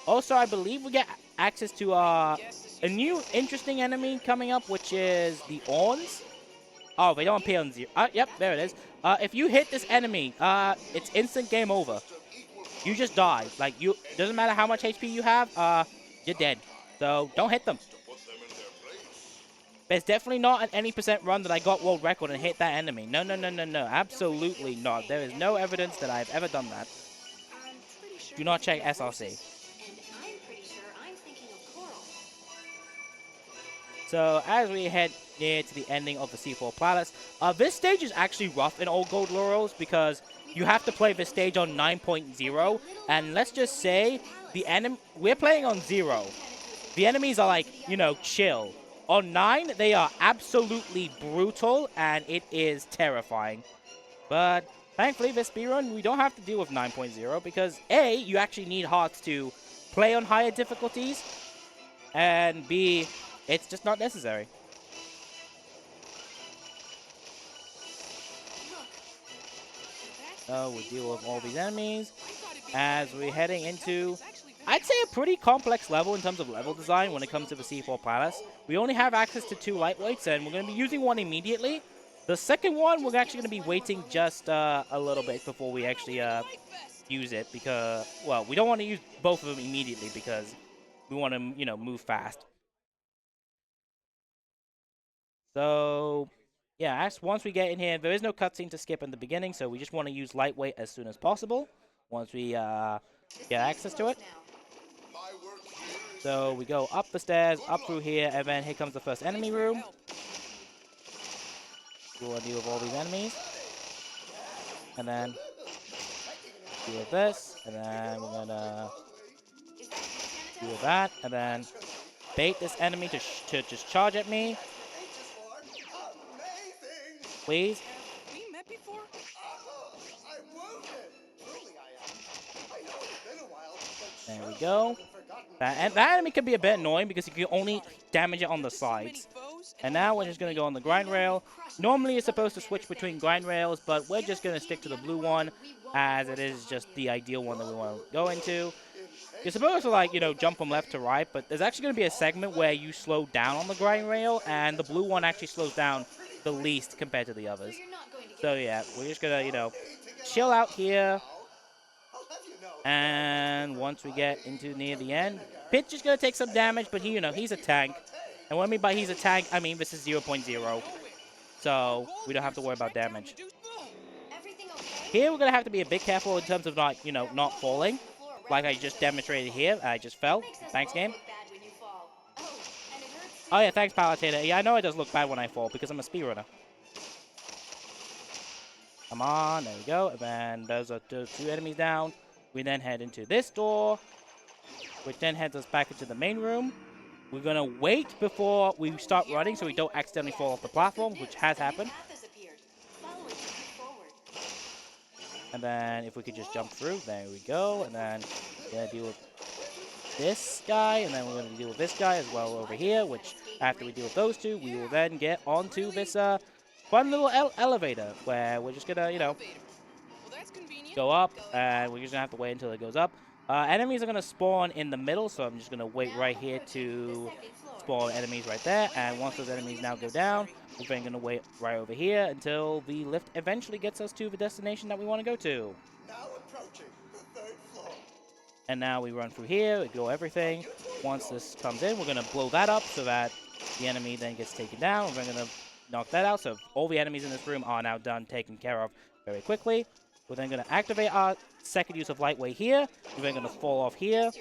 Also, I believe we get access to a new interesting enemy coming up, which is the Orns. Oh, they don't appear on zero. Yep, there it is. If you hit this enemy, it's instant game over. You just die. Like, doesn't matter how much HP you have, you're dead. So, don't hit them. There's definitely not an any % run that I got world record and hit that enemy. No, no, no, no, no. Absolutely not. There is no evidence that I've ever done that. Do not check SRC. So as we head near to the ending of the C4 planets, this stage is actually rough in Old Gold Laurels because you have to play this stage on 9.0, and let's just say we're playing on 0. The enemies are like, you know, chill. On 9, they are absolutely brutal, and it is terrifying. But thankfully, this speedrun, we don't have to deal with 9.0 because A, you actually need hearts to play on higher difficulties, and B, it's just not necessary. So we deal with all these enemies as we're heading into, I'd say, a pretty complex level in terms of level design when it comes to the C4 Palace. We only have access to 2 lightweights, and we're going to be using one immediately. The second one, we're actually going to be waiting just a little bit before we actually use it because, well, we don't want to use both of them immediately because we want to, you know, move fast. So, yeah, once we get in here, there is no cutscene to skip in the beginning, so we just want to use lightweight as soon as possible once we get access to it. So we go up the stairs, up through here, and then here comes the first enemy room. We want to deal with all these enemies. And then deal with this, and then we're going to deal with that, and then bait this enemy to just charge at me. Please. We met before? There we go. That enemy can be a bit annoying because you can only damage it on the sides. And now we're just going to go on the grind rail. Normally it's supposed to switch between grind rails, but we're just going to stick to the blue one as it is just the ideal one that we want to go into. You're supposed to, like, you know, jump from left to right, but there's actually going to be a segment where you slow down on the grind rail, and the blue one actually slows down the least compared to the others. So yeah, we're just going to, you know, chill out here. And once we get into near the end, Pitch is going to take some damage, but he, you know, he's a tank. And what I mean by he's a tank, I mean this is 0.0. So we don't have to worry about damage. Here we're going to have to be a bit careful in terms of not, you know, not falling. Like I just demonstrated here. I just fell. Thanks, game. Oh yeah, thanks, Palatator. Yeah, I know it does look bad when I fall because I'm a speedrunner. Come on, there we go. And then those are 2 enemies down. We then head into this door, which then heads us back into the main room. We're going to wait before we start running so we don't accidentally fall off the platform, which has happened. And then if we could just jump through, there we go. And then we're going to deal with this guy, and then we're going to deal with this guy as well over here, which after we deal with those 2, we will then get onto this fun little elevator where we're just going to, you know, go up, and we're just going to have to wait until it goes up. Enemies are going to spawn in the middle, so I'm just going to wait right here to spawn enemies right there. And once those enemies now go down, we're then going to wait right over here until the lift eventually gets us to the destination that we want to go to. And now we run through here, ignore everything. Once this comes in, we're going to blow that up so that the enemy then gets taken down. We're going to knock that out, so all the enemies in this room are now done, taken care of very quickly. We're then going to activate our second use of lightweight here. We're then going to fall off here.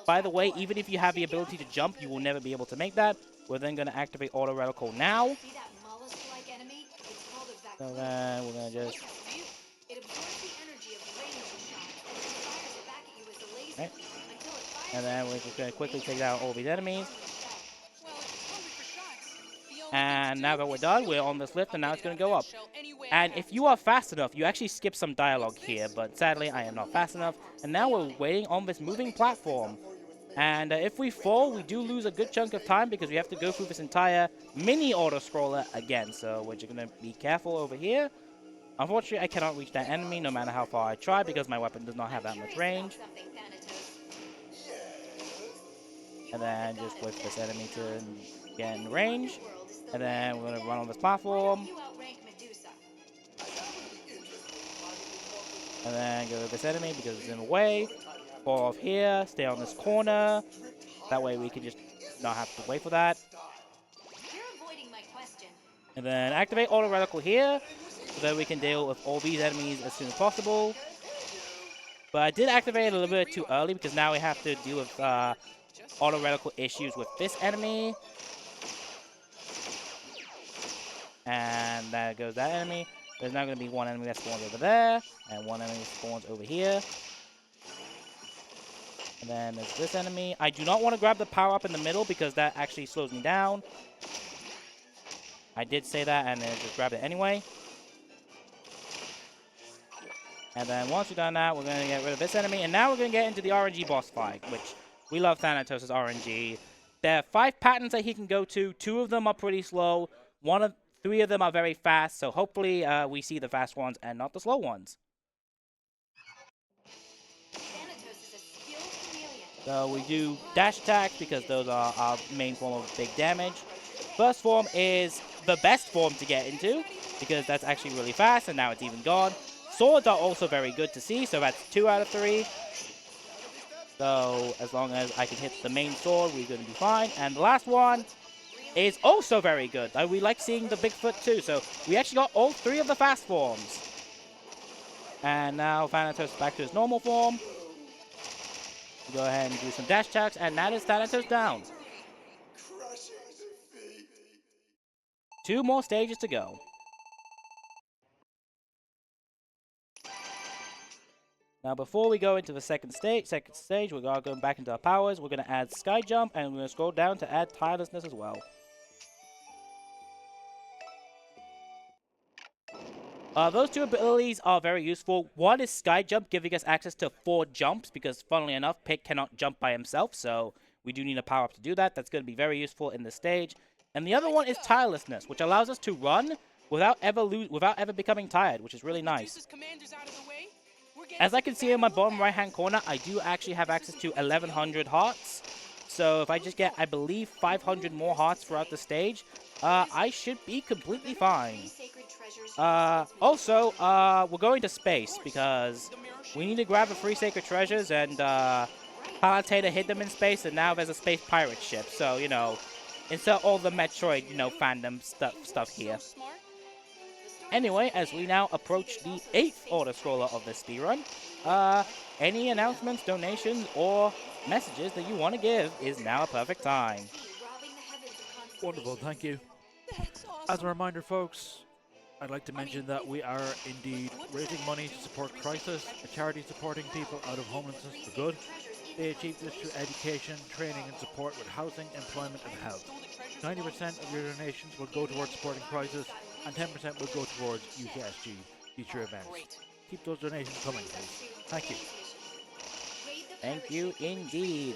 By the way, even if you have the ability to jump, you will never be able to make that. We're then going to activate auto reticle now. So then we're going to just... Right. And then we're just going to quickly take down all these enemies. And now that we're done, we're on this lift, and now it's going to go up. And if you are fast enough, you actually skip some dialogue here, but sadly, I am not fast enough. And now we're waiting on this moving platform. And if we fall, we do lose a good chunk of time because we have to go through this entire mini auto-scroller again. So we're just going to be careful over here. Unfortunately, I cannot reach that enemy no matter how far I try because my weapon does not have that much range. And then just wait for this enemy to get in range. And then we're going to run on this platform. And then go to this enemy because it's in the way. Fall off here, stay on this corner. That way we can just not have to wait for that. And then activate auto reticle here. So that we can deal with all these enemies as soon as possible. But I did activate it a little bit too early because now we have to deal with auto reticle issues with this enemy. And there goes that enemy. There's now going to be one enemy that spawns over there, and one enemy spawns over here. And then there's this enemy. I do not want to grab the power-up in the middle because that actually slows me down. I did say that, and then just grab it anyway. And then once we've done that, we're going to get rid of this enemy. And now we're going to get into the RNG boss fight, which we love Thanatos' RNG. There are 5 patterns that he can go to. 2 of them are pretty slow. 3 of them are very fast. So hopefully we see the fast ones and not the slow ones. So we do dash attacks because those are our main form of big damage. First form is the best form to get into because that's actually really fast, and now it's even gone. Swords are also very good to see, so that's 2 out of 3. So as long as I can hit the main sword, we're going to be fine. And the last one is also very good. We like seeing the Bigfoot too, so we actually got all 3 of the fast forms. And now Thanatos is back to his normal form. Go ahead and do some dash attacks, and that is Thanatos down. 2 more stages to go. Now, before we go into the second stage, we're going back into our powers. We're going to add Sky Jump, and we're going to scroll down to add Tirelessness as well. Those 2 abilities are very useful. One is Sky Jump, giving us access to 4 jumps, because funnily enough, Pick cannot jump by himself, so we do need a power-up to do that. That's going to be very useful in this stage. And the other one is Tirelessness, which allows us to run without ever becoming tired, which is really nice. As I can see in my bottom right-hand corner, I do actually have access to 1100 hearts. So if I just get, I believe, 500 more hearts throughout the stage, I should be completely fine. Also, we're going to space because we need to grab the 3 sacred treasures, and Palatator hid them in space, and now there's a space pirate ship. So, you know, insert all the Metroid, you know, fandom stuff here. Anyway, as we now approach the 8th auto-scroller of this speedrun, any announcements, donations, or messages that you want to give is now a perfect time. Wonderful, thank you. As a reminder, folks, I'd like to mention that we are indeed raising money to support Crisis, a charity supporting people out of homelessness for good. They achieve this through education, training, and support with housing, employment, and health. 90% of your donations will go towards supporting Crisis, and 10% will go towards UKSG future events. Keep those donations coming, please. Thank you. Thank you indeed.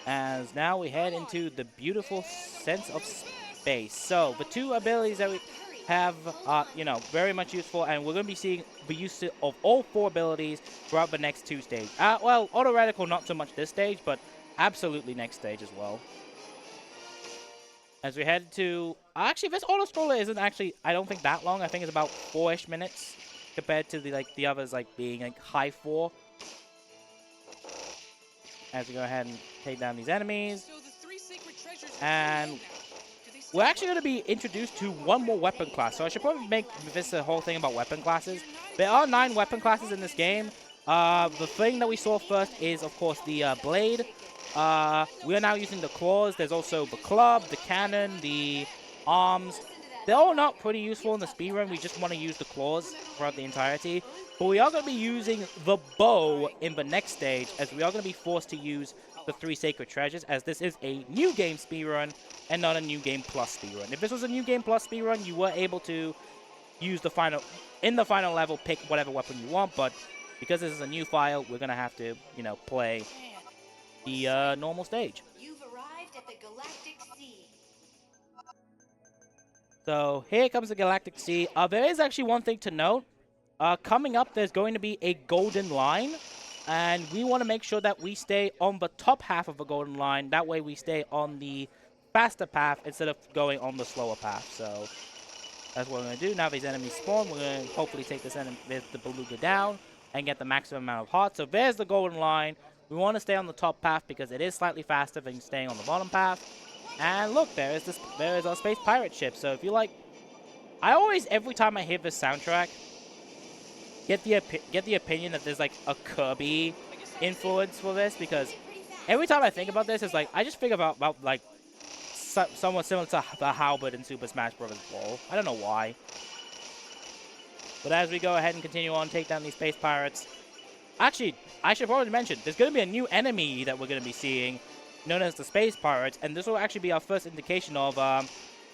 As now we head into the beautiful sense of space. So the 2 abilities that we have are, you know, very much useful, and we're going to be seeing the use of all 4 abilities throughout the next 2 stages. Well, Auto Radical not so much this stage, but absolutely next stage as well. As we head to... Actually, this auto-scroller isn't actually, I don't think, that long. I think it's about 4-ish minutes compared to the others, like, being, like, high 4. As we go ahead and take down these enemies. And we're actually going to be introduced to 1 more weapon class. So I should probably make this a whole thing about weapon classes. There are 9 weapon classes in this game. The thing that we saw first is, of course, the blade. We are now using the claws. There's also the club, the cannon, the arms. They're all not pretty useful in the speedrun. We just want to use the claws throughout the entirety. But we are going to be using the bow in the next stage, as we are going to be forced to use the 3 sacred treasures, as this is a new game speedrun and not a new game plus speedrun. If this was a new game plus speedrun, you were able to use the final level, pick whatever weapon you want, but because this is a new file, we're going to have to, you know, play the normal stage. You've arrived at the Galactic Sea. So here comes the Galactic Sea. There is actually one thing to note. Coming up, there's going to be a golden line, and we want to make sure that we stay on the top half of the golden line. That way we stay on the faster path instead of going on the slower path. So that's what we're going to do. Now these enemies spawn, we're going to hopefully take the beluga down and get the maximum amount of hearts. So there's the golden line. We want to stay on the top path because it is slightly faster than staying on the bottom path. And look, there is our space pirate ship. So if you like, I always, every time I hear this soundtrack, get the opinion that there's like a Kirby influence for this, because every time I think about this, it's like I just think about like somewhat similar to the halberd in Super Smash Bros. Brawl. I don't know why. But as we go ahead and continue on, take down these space pirates. Actually, I should probably mention, there's going to be a new enemy that we're going to be seeing, known as the Space Pirates, and this will actually be our first indication of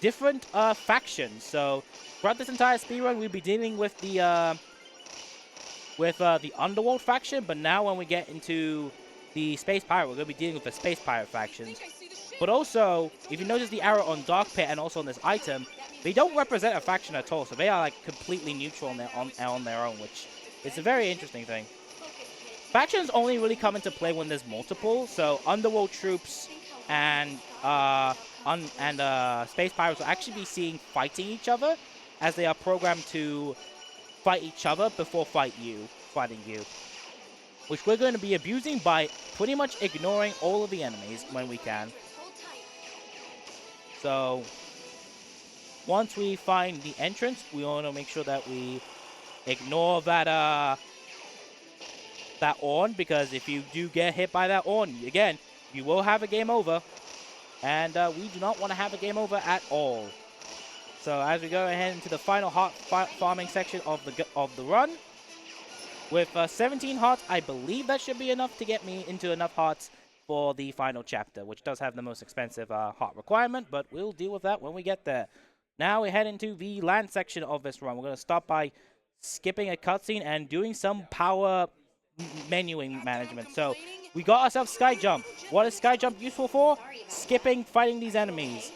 different factions. So, throughout this entire speedrun, we'll be dealing with the Underworld faction, but now when we get into the Space Pirate, we're going to be dealing with the Space Pirate factions. But also, if you notice the arrow on Dark Pit and also on this item, they don't represent a faction at all, so they are like completely neutral on their own, which is a very interesting thing. Factions only really come into play when there's multiple, so Underworld troops and Space Pirates will actually be seen fighting each other, as they are programmed to fight each other before fighting you. Which we're going to be abusing by pretty much ignoring all of the enemies when we can. So, once we find the entrance, we want to make sure that we ignore that Orn, because if you do get hit by that Orn, again, you will have a game over, and we do not want to have a game over at all. So as we go ahead into the final heart farming section of the run, with 17 hearts, I believe that should be enough to get me into enough hearts for the final chapter, which does have the most expensive heart requirement, but we'll deal with that when we get there. Now we head into the land section of this run. We're going to start by skipping a cutscene and doing some power menuing management. So we got ourselves Sky Jump. What is Sky Jump useful for? Skipping fighting these enemies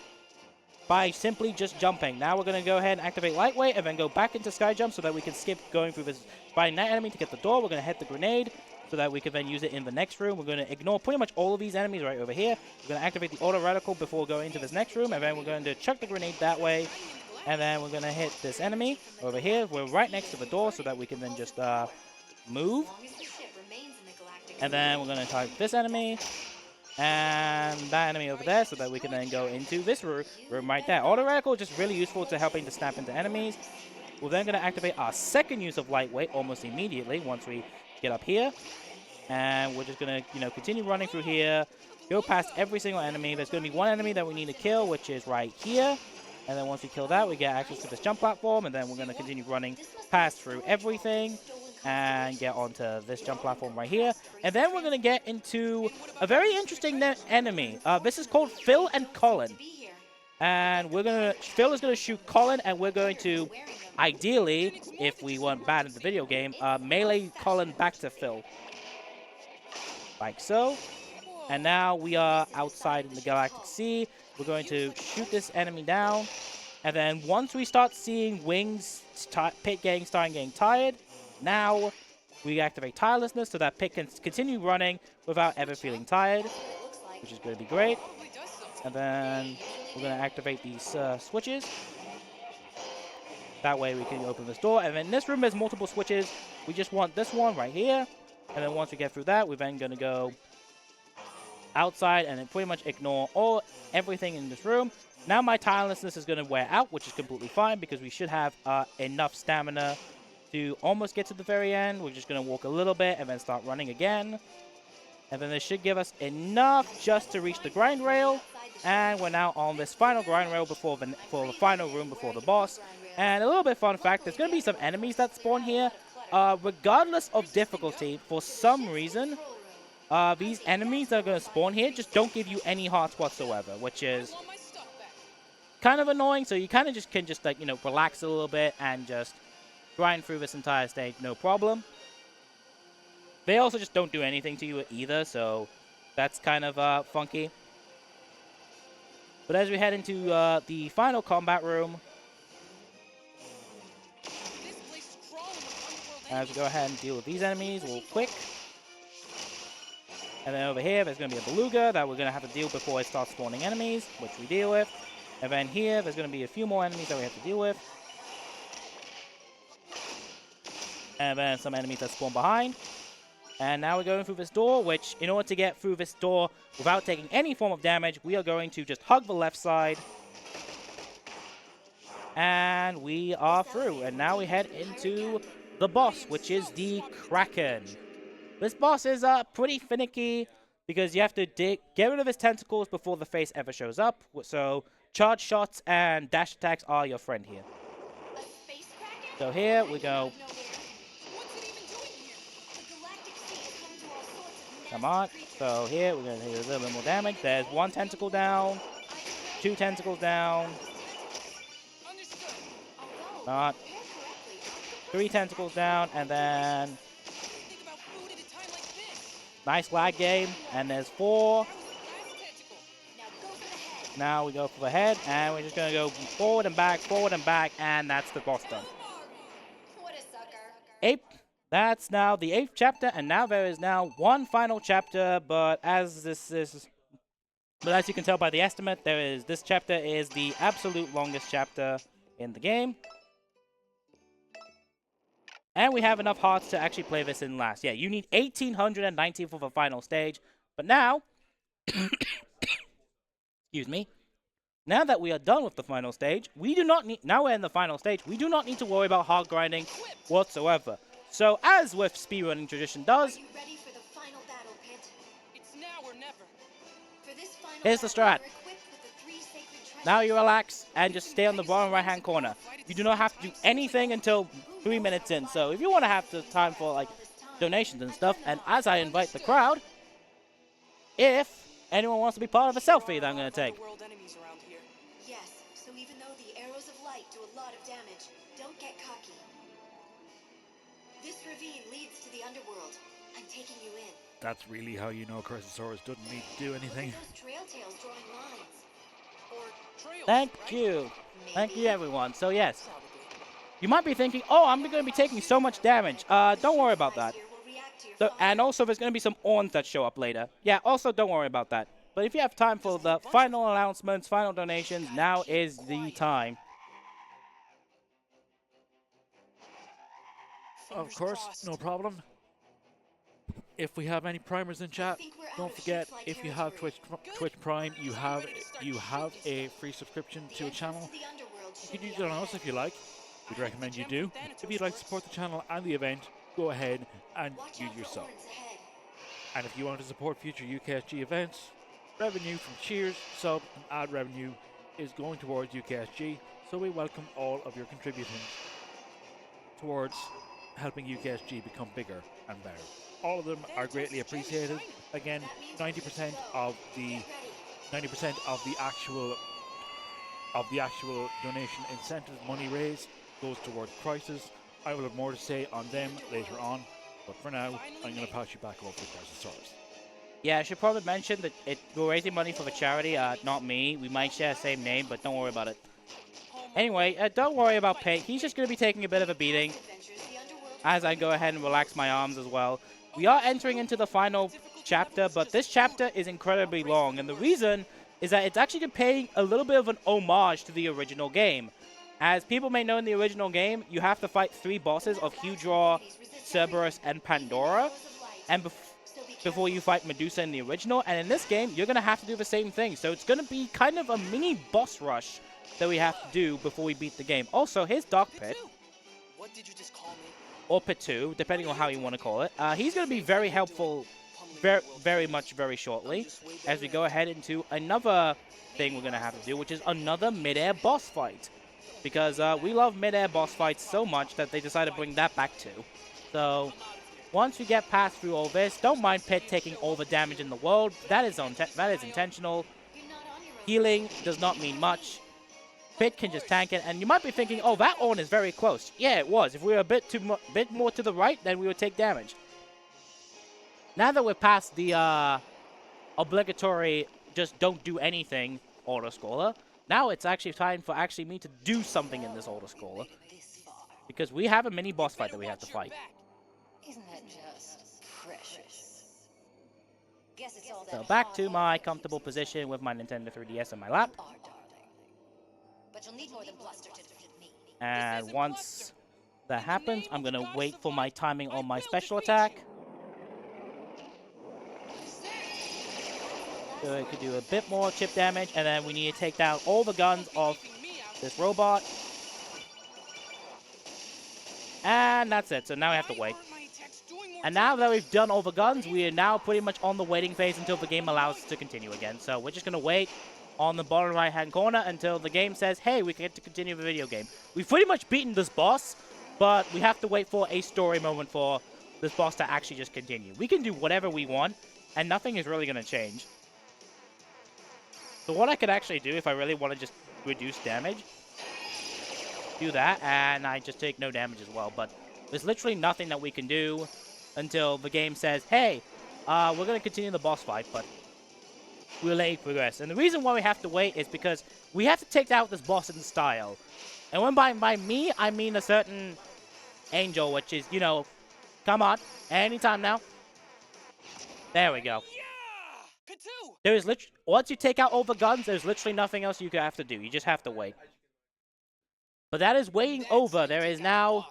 by simply just jumping. Now we're going to go ahead and activate Lightweight and then go back into Sky Jump so that we can skip going through this fighting that enemy to get the door. We're going to hit the grenade so that we can then use it in the next room. We're going to ignore pretty much all of these enemies right over here. We're going to activate the Auto Radical before going into this next room, and then we're going to chuck the grenade that way. And then we're going to hit this enemy over here. We're right next to the door so that we can then just move. And then we're going to target this enemy and that enemy over there so that we can then go into this room right there. Auto Radical is just really useful to helping to snap into enemies. We're then going to activate our second use of Lightweight almost immediately once we get up here. And we're just going to, continue running through here, go past every single enemy. There's going to be one enemy that we need to kill, which is right here. And then once we kill that, we get access to this jump platform. And then we're going to continue running past through everything and get onto this jump platform right here. And then we're going to get into a very interesting enemy. This is called Phil and Colin. And Phil is going to shoot Colin, and we're going to, ideally, if we weren't bad at the video game, melee Colin back to Phil. Like so. And now we are outside in the Galactic Sea. We're going to shoot this enemy down. And then once we start seeing Wings starting getting tired, now we activate Tirelessness so that Pit can continue running without ever feeling tired, which is going to be great. And then we're going to activate these switches. That way we can open this door. And then in this room there's multiple switches. We just want this one right here. And then once we get through that, we're then going to go outside and then pretty much ignore everything in this room. Now my Tirelessness is going to wear out, which is completely fine because we should have enough stamina to almost get to the very end. We're just going to walk a little bit and then start running again. And then this should give us enough just to reach the grind rail. And we're now on this final grind rail for the final room before the boss. And a little bit fun fact, there's going to be some enemies that spawn here. Regardless of difficulty, for some reason, these enemies that are going to spawn here just don't give you any hearts whatsoever, which is kind of annoying. So you kind of just can just relax a little bit and just grind through this entire stage, no problem. They also just don't do anything to you either, so that's kind of funky. But as we head into the final combat room, as we go ahead and deal with these enemies real quick. And then over here, there's going to be a beluga that we're going to have to deal before it starts spawning enemies, which we deal with. And then here, there's going to be a few more enemies that we have to deal with. And then some enemies that spawn behind. And now we're going through this door, which in order to get through this door without taking any form of damage, we are going to just hug the left side. And we are through. And now we head into the boss, which is the Kraken. This boss is pretty finicky. because you have to get rid of his tentacles before the face ever shows up. So charge shots and dash attacks are your friend here. A space kraken? So here we Out go. of nowhere. What's it even doing here? The galactic sea is home to all sorts of Come nasty on. creatures. So here we're going to do a little bit more damage. There's one tentacle down, two tentacles down, Understood. Although, not prepared correctly, octopus three is tentacles actually down, and then Think about food at a time like this. nice lag game. And there's four. That was the last tentacle. Now go for the head. Now we go for the head, and we're just going to go forward, and that's the boss done. What a sucker. Eighth. That's now the 8th chapter, and now there is now one final chapter. But as you can tell by the estimate, this chapter is the absolute longest chapter in the game, and we have enough hearts to actually play this in last. Yeah, you need 1890 for the final stage, but now, excuse me. Now that we are done with the final stage, now we're in the final stage, we do not need to worry about hard grinding whatsoever. So, as with speedrunning tradition does, Are you ready for the final battle, Pit? It's now or never. For this final Here's the battle, strat. you're equipped with the 3 sacred treasures. now you relax and just stay on the bottom right-hand corner. You do not have to do anything until 3 minutes in. So, if you want to have the time for, like, donations and stuff, and as I invite the crowd, if anyone wants to be part of a selfie that I'm going to take. World enemies around here. Yes, so even though the arrows of light do a lot of damage, don't get cocky. This ravine leads to the underworld. I'm taking you in. That's really how you know Crisisaurus doesn't need to do anything. Look at those trail tails drawing lines. Or trails. Thank right? you. Thank you, Maybe. everyone. So, yes, Probably. you might be thinking, oh, I'm going to be taking so much damage. Don't worry about that. Here will react to your So, fire. and also, there's going to be some orns that show up later. Yeah, also, don't worry about that. But if you have time for the final announcements, final donations, now is the time. Of Fingers course, crossed. no problem. If we have any primers in chat, think we're out don't of forget, Sheepfly if you have Twitch Prime, you have a free subscription The to a entrance channel. to the underworld You should can use be it on up us ahead. if you like. We'd recommend you do. If you'd like to support the channel and the event, go ahead and Watch use out your for sub. horns ahead. And if you want to support future UKSG events, revenue from cheers, sub, and ad revenue is going towards UKSG, so we welcome all of your contributions towards helping UKSG become bigger and better. All of them are greatly appreciated. Again, 90% of the 90% of the actual donation incentive money raised goes towards prices. I will have more to say on them later on, but for now, I'm going to pass you back over to Crisisaurus. Yeah, I should probably mention that we're raising money for the charity, not me. We might share the same name, but don't worry about it. Anyway, don't worry about Pate. He's just going to be taking a bit of a beating Adventures, the underworld as I go ahead and relax my arms as well. We are entering into the final chapter, but this chapter is incredibly long, and the reason is that it's actually paying a little bit of an homage to the original game. As people may know, in the original game, you have to fight 3 bosses of Hydra, Cerberus, and Pandora, and before you fight Medusa in the original, and in this game, you're going to have to do the same thing. So it's going to be kind of a mini boss rush that we have to do before we beat the game. Also, here's Dark Pit, What did you just call me? or Pit 2, depending on how you want to call it. He's going to be very helpful very shortly as we go ahead into another thing we're going to have to do, which is another mid-air boss fight. Because we love mid-air boss fights so much that they decided to bring that back too. So, once we get past through all this, don't mind Pit taking all the damage in the world. That is intentional. You're not on your own. Healing does not mean much. Pit can just tank it, and you might be thinking, oh, that Orn is very close. Yeah, it was. If we were a bit more to the right, then we would take damage. Now that we're past the obligatory just don't do anything auto-scroller, now it's actually time for me to do something in this auto-scroller. Because we have a mini boss fight that we have to fight. Isn't that just precious? Guess it's all that So back hard to work my that comfortable keeps us position with my Nintendo 3DS in my lap. are, darling. But you'll need more than bluster to defeat me. And once that happens, I'm going to wait for my timing on my special attack. So it could do a bit more chip damage, and then we need to take down all the guns of this robot. And that's it. So now we have to wait. And now that we've done all the guns, we are now pretty much on the waiting phase until the game allows us to continue again. So we're just going to wait on the bottom right-hand corner until the game says, hey, we get to continue the video game. We've pretty much beaten this boss, but we have to wait for a story moment for this boss to actually just continue. We can do whatever we want, and nothing is really going to change. So what I could actually do, if I really want to just reduce damage, do that, and I just take no damage as well. But there's literally nothing that we can do until the game says, hey, we're going to continue the boss fight, but we'll let you progress. And the reason why we have to wait is because we have to take out this boss in style. And when by me, I mean a certain angel, which is, you know, come on, anytime now. There we go. There is literally, once you take out all the guns, there's literally nothing else you have to do. You just have to wait. But that is waiting over. There is now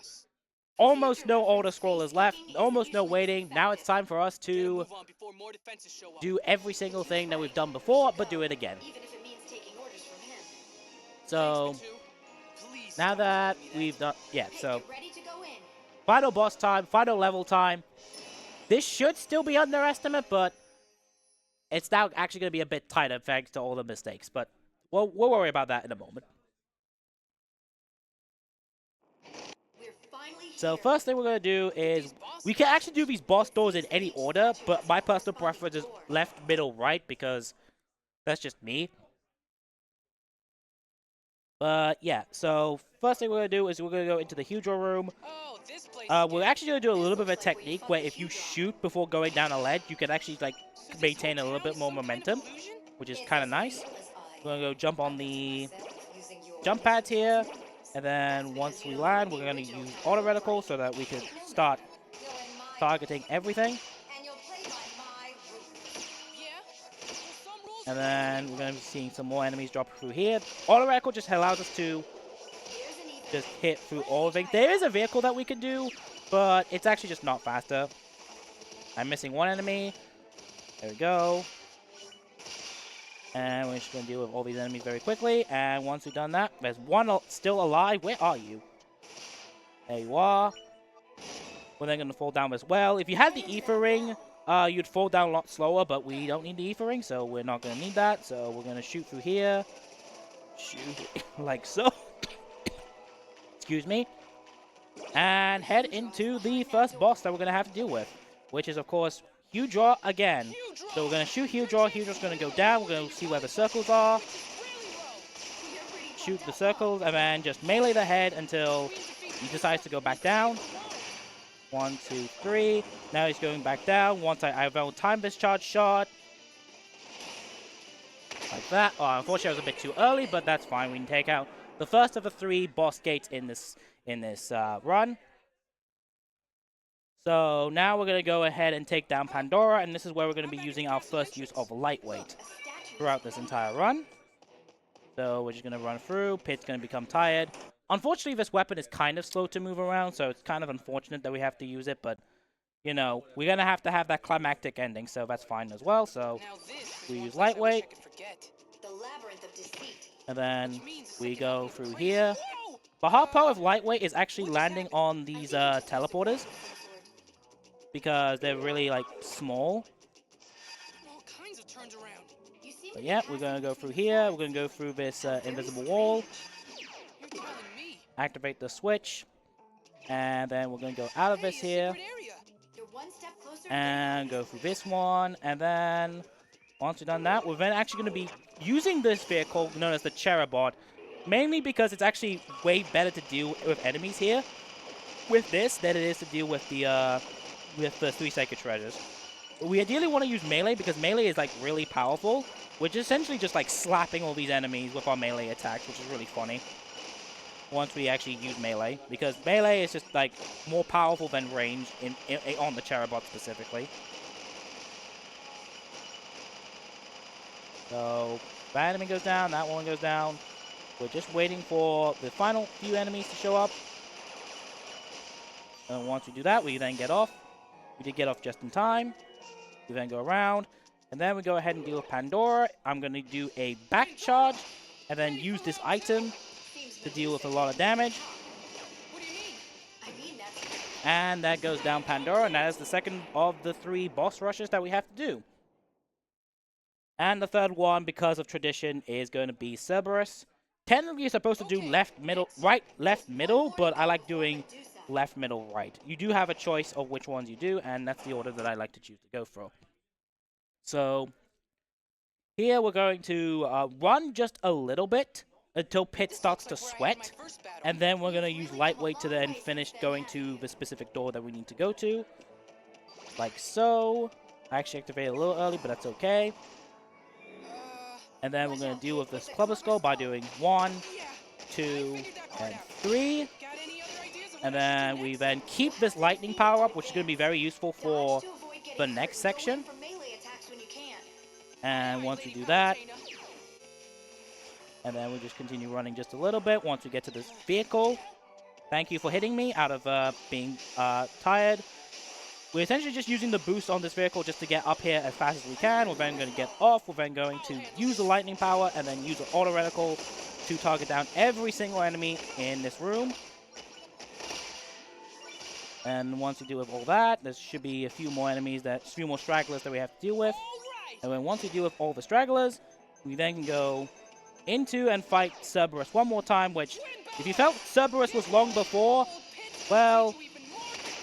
almost no auto-scrollers left, almost no waiting. Now it's time for us to do every single thing that we've done before, but do it again. So, now that we've done, yeah, so, final boss time, final level time. This should still be underestimate, but it's now actually going to be a bit tighter thanks to all the mistakes. But we'll worry about that in a moment. So first thing we're going to do is, we can actually do these boss doors in any order, but my personal preference is left, middle, right, because that's just me. But yeah, so first thing we're going to do is we're going to go into the Hydro room. We're actually going to do a little bit of a technique where if you shoot before going down a ledge, you can actually like maintain a little bit more momentum, which is kind of nice. We're going to go jump on the jump pads here. And then once we land, we're going to use auto reticle so that we can start targeting everything. And then we're going to be seeing some more enemies drop through here. Auto reticle just allows us to just hit through all of it. There is a vehicle that we can do, but it's actually just not faster. I'm missing one enemy. There we go. And we're just going to deal with all these enemies very quickly. And once we've done that, there's one still alive. Where are you? There you are. We're then going to fall down as well. If you had the ether ring, you'd fall down a lot slower, but we don't need the ether ring, so we're not going to need that. So we're going to shoot through here. Shoot like so. Excuse me. And head into the first boss that we're going to have to deal with, which is, of course, Hydro again. So we're going to shoot Hydro. Hydro's going to go down. We're going to see where the circles are. Shoot the circles, and then just melee the head until he decides to go back down. 1, 2, 3. Now he's going back down. Once I will time this charge shot. Like that. Oh, unfortunately, I was a bit too early, but that's fine. We can take out the first of the 3 boss gates in this run. So now we're going to go ahead and take down Pandora, and this is where we're going to be using our first use of lightweight throughout this entire run. So we're just going to run through. Pit's going to become tired. Unfortunately, this weapon is kind of slow to move around, so it's kind of unfortunate that we have to use it, but, you know, we're going to have that climactic ending, so that's fine as well. So we use lightweight, and then we go through here. The hard part of lightweight is actually landing on these teleporters, because they're really, like, small. But yeah, we're going to go through here. We're going to go through this invisible wall. Activate the switch. And then we're going to go out of this here. And go through this one. And then, once we've done that, we're then actually going to be using this vehicle known as the Cherubot. Mainly because it's actually way better to deal with enemies here with this than it is to deal with the 3 sacred treasures. We ideally want to use melee because melee is like really powerful, which is essentially just like slapping all these enemies with our melee attacks, which is really funny once we actually use melee, because melee is just like more powerful than range on the Cherubot specifically. So that enemy goes down, that one goes down. We're just waiting for the final few enemies to show up. And once we do that, we then get off. We did get off just in time. We then go around. And then we go ahead and deal with Pandora. I'm going to do a back charge. And then use this item to deal with a lot of damage. And that goes down Pandora, and that is the second of the 3 boss rushes that we have to do. And the third one, because of tradition, is going to be Cerberus. Technically, you're supposed to do left, middle, right, left, middle, but I like doing left, middle, right. You do have a choice of which ones you do, and that's the order that I like to choose to go for. So here we're going to run just a little bit until Pit starts to sweat, and then we're going to use lightweight to then finish going to the specific door that we need to go to, like so. I actually activated a little early, but that's okay. And then we're going to deal with this Clubber Skull by doing 1, 2, and 3. And then we then keep this lightning power up, which is going to be very useful for the next section. And once we do that, and then we just continue running just a little bit once we get to this vehicle. Thank you for hitting me out of being tired. We're essentially just using the boost on this vehicle just to get up here as fast as we can. We're then going to get off. We're then going to use the lightning power and then use the auto reticle to target down every single enemy in this room. And once we deal with all that, there should be a few more enemies, a few more stragglers that we have to deal with. And then once we deal with all the stragglers, we then can go into and fight Cerberus one more time, which, if you felt Cerberus was long before, well,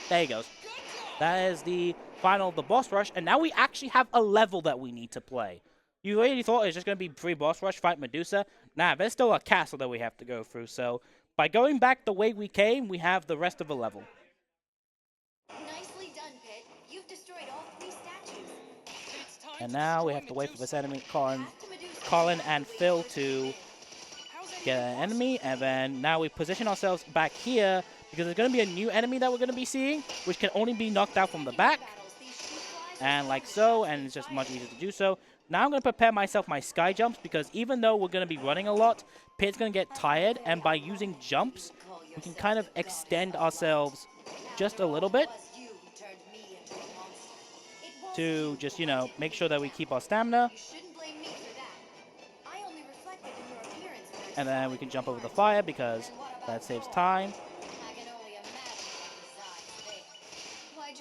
there he goes. That is the final of the boss rush, and now we actually have a level that we need to play. You really thought it was just going to be free boss rush, fight Medusa? Nah, there's still a castle that we have to go through, so by going back the way we came, we have the rest of the level. Nicely done, Pit. You've destroyed all 3 statues. And now we have to wait for this enemy, Colin and Phil, to get an enemy, and then now we position ourselves back here because there's going to be a new enemy that we're going to be seeing, which can only be knocked out from the back, and like so, and it's just much easier to do so. Now I'm going to prepare myself my sky jumps, because even though we're going to be running a lot, Pit's going to get tired, and by using jumps, we can kind of extend ourselves just a little bit to just, you know, make sure that we keep our stamina. And then we can jump over the fire because that saves time.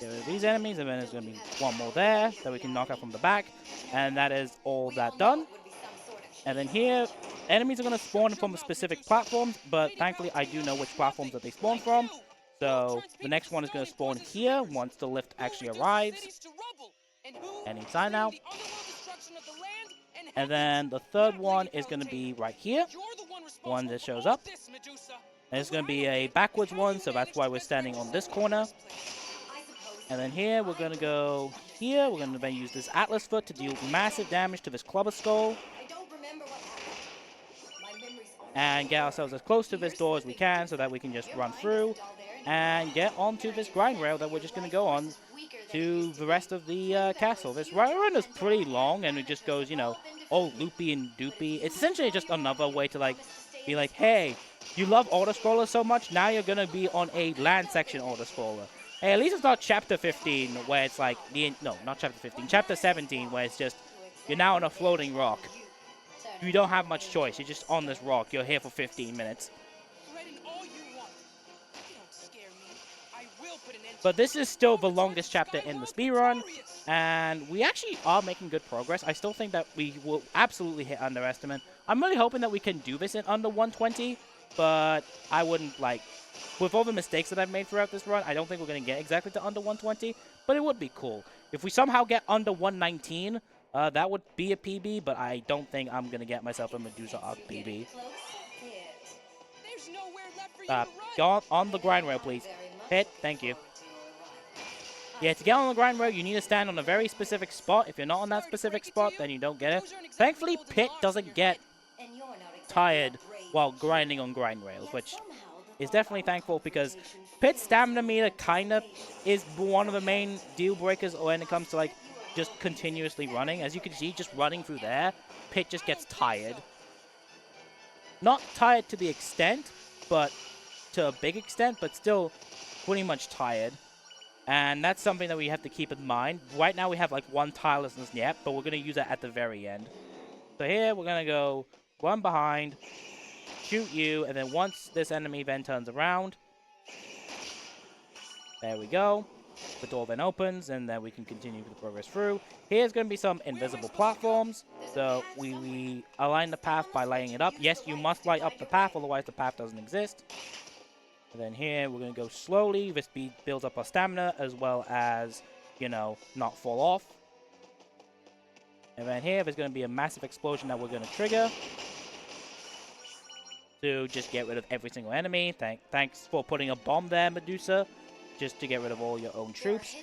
There are these enemies, and then there's going to be one more there that we can knock out from the back. And that is all that done. And then here, enemies are going to spawn from specific platforms, but thankfully I do know which platforms that they spawn from. So the next one is going to spawn here once the lift actually arrives. Anytime now. And then the third one is going to be right here. One that shows up. And it's going to be a backwards one, so that's why we're standing on this corner. And then here, we're going to go here. We're going to then use this Atlas Foot to deal massive damage to this Clubber Skull. And get ourselves as close to this door as we can so that we can just run through and get onto this grind rail that we're just going to go on to the rest of the castle. This run is pretty long, and it just goes, you know, all loopy and doopy. It's essentially just another way to, like, be like, hey, you love auto-scrollers so much, now you're going to be on a land section auto-scroller. Hey, at least it's not Chapter 15, where it's like, no, not Chapter 15, Chapter 17, where it's just, you're now on a floating rock. You don't have much choice, you're just on this rock, you're here for 15 minutes. But this is still the longest chapter in the speedrun, and we actually are making good progress. I still think that we will absolutely hit underestimate. I'm really hoping that we can do this in under 120, but I wouldn't, like, with all the mistakes that I've made throughout this run, I don't think we're going to get exactly to under 120, but it would be cool. If we somehow get under 119, that would be a PB, but I don't think I'm going to get myself a Medusa Arc PB. Go on the grind rail, please. Hit, thank you. Yeah, to get on the grind rail, you need to stand on a very specific spot. If you're not on that specific spot, then you don't get it. Thankfully, Pit doesn't get tired while grinding on grind rails, which is definitely thankful, because Pit's stamina meter kind of is one of the main deal breakers when it comes to, like, just continuously running. As you can see, just running through there, Pit just gets tired. Not tired to the extent, but to a big extent, but still pretty much tired. And that's something that we have to keep in mind. Right now we have like one tirelessness yet, but we're going to use that at the very end. So here we're going to go run behind, shoot you, and then once this enemy then turns around, There we go. The door then opens, and then we can continue the progress through. Here's going to be some invisible platforms. So we align the path by lighting it up. Yes, you must light up the path, otherwise the path doesn't exist. And then here, we're going to go slowly. This builds up our stamina, as well as, you know, not fall off. And then here, there's going to be a massive explosion that we're going to trigger to just get rid of every single enemy. Thanks for putting a bomb there, Medusa, just to get rid of all your own troops.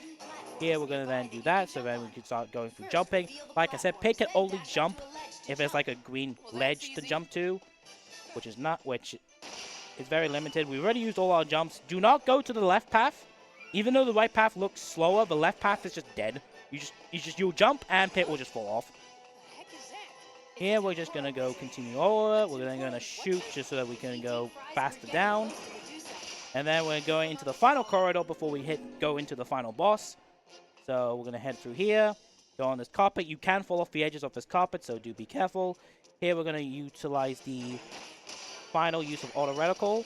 Here, we're going to then do that, so then we can start going through jumping. Like I said, Pig can only jump if there's like a green ledge to jump to, which is very limited. We've already used all our jumps. Do not go to the left path. Even though the right path looks slower, the left path is just dead. You'll jump and Pit will just fall off. Here we're just gonna go continue over. We're then gonna shoot just so that we can go faster down. And then we're going into the final corridor before we go into the final boss. So we're gonna head through here, go on this carpet. You can fall off the edges of this carpet, so do be careful. Here we're gonna utilize the final use of auto reticle.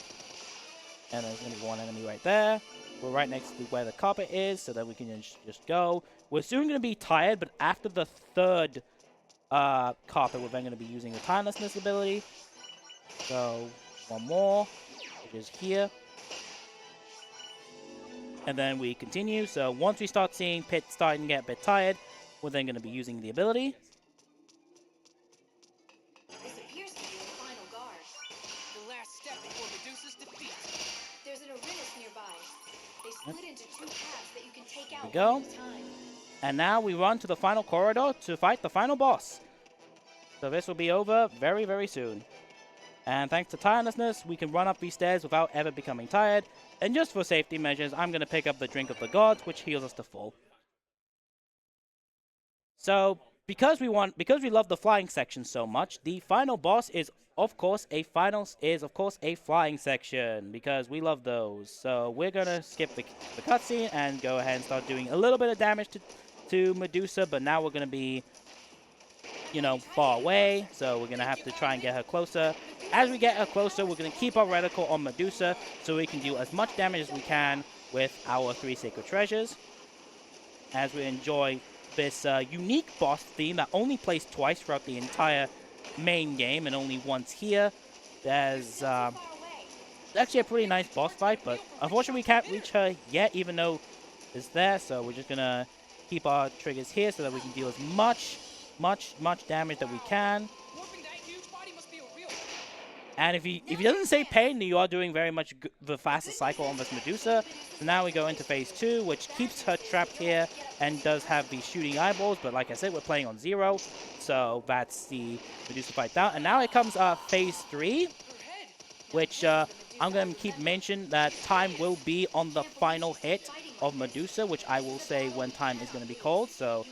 And there's gonna be one enemy right there. We're right next to where the carpet is, so that we can just go. We're soon going to be tired, but after the third carpet, we're then going to be using the timelessness ability. So, one more, which is here. And then we continue. So, once we start seeing Pit starting to get a bit tired, we're then going to be using the ability. This appears to be the final guard. The last step before Medusa's defeat. There's an Icarus nearby. They split into two paths that you can take out There we one go. at a time. And now we run to the final corridor to fight the final boss. So this will be over very, very soon. And thanks to tirelessness, we can run up these stairs without ever becoming tired. And just for safety measures, I'm going to pick up the Drink of the Gods, which heals us to full. So, because we love the flying section so much, the final boss is of course a flying section, because we love those. So we're gonna skip the cutscene and go ahead and start doing a little bit of damage to Medusa, but now we're gonna be, you know, far away, so we're gonna have to try and get her closer. As we get her closer, we're gonna keep our reticle on Medusa so we can do as much damage as we can with our 3 sacred treasures. As we enjoy this unique boss theme that only plays twice throughout the entire main game and only once here. There's actually a pretty nice boss fight, but unfortunately we can't reach her yet, even though it's there. So we're just gonna keep our triggers here so that we can deal as much damage that we can. And if he doesn't say pain, you are doing very much the fastest cycle on this Medusa. So now we go into phase 2, which keeps her trapped here and does have the shooting eyeballs. But like I said, we're playing on 0, so that's the Medusa fight down. And now it comes phase 3, which I'm going to keep mentioning that time will be on the final hit of Medusa, which I will say when time is going to be called. So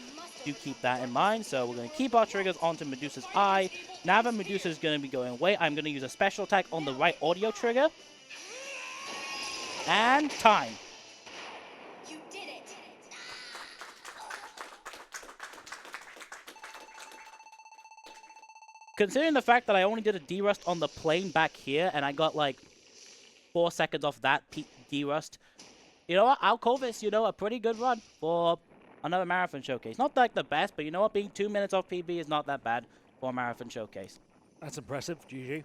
do keep that in mind. So we're going to keep our triggers onto Medusa's eye. Now that Medusa is going to be going away, I'm going to use a special attack on the right audio trigger. And time. You did it. Considering the fact that I only did a D-Rust on the plane back here, and I got like 4 seconds off that D-Rust, you know what? I'll call this, you know, a pretty good run for another marathon showcase. Not like the best, but you know what? Being 2 minutes off PB is not that bad for a marathon showcase. That's impressive, GG.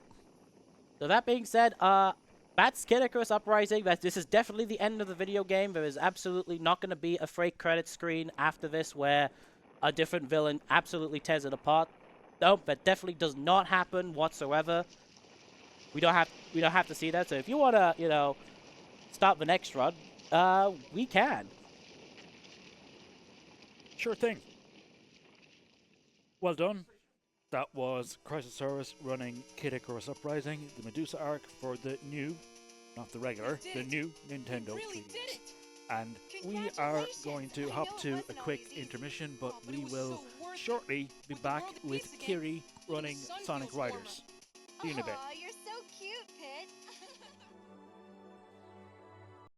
So that being said, that's Icarus Uprising. This is definitely the end of the video game. There is absolutely not going to be a fake credit screen after this where a different villain absolutely tears it apart. Nope, that definitely does not happen whatsoever. We don't have to see that. So if you want to, you know, start the next run, we can. Sure thing. Well done. That was Crisisaurus running Kid Icarus Uprising, the Medusa Arc for the new, not the regular, the new Nintendo 3DS. And we are going to hop to a quick intermission, but we will shortly be back with Kiri running Sonic Riders. See you in a bit. You're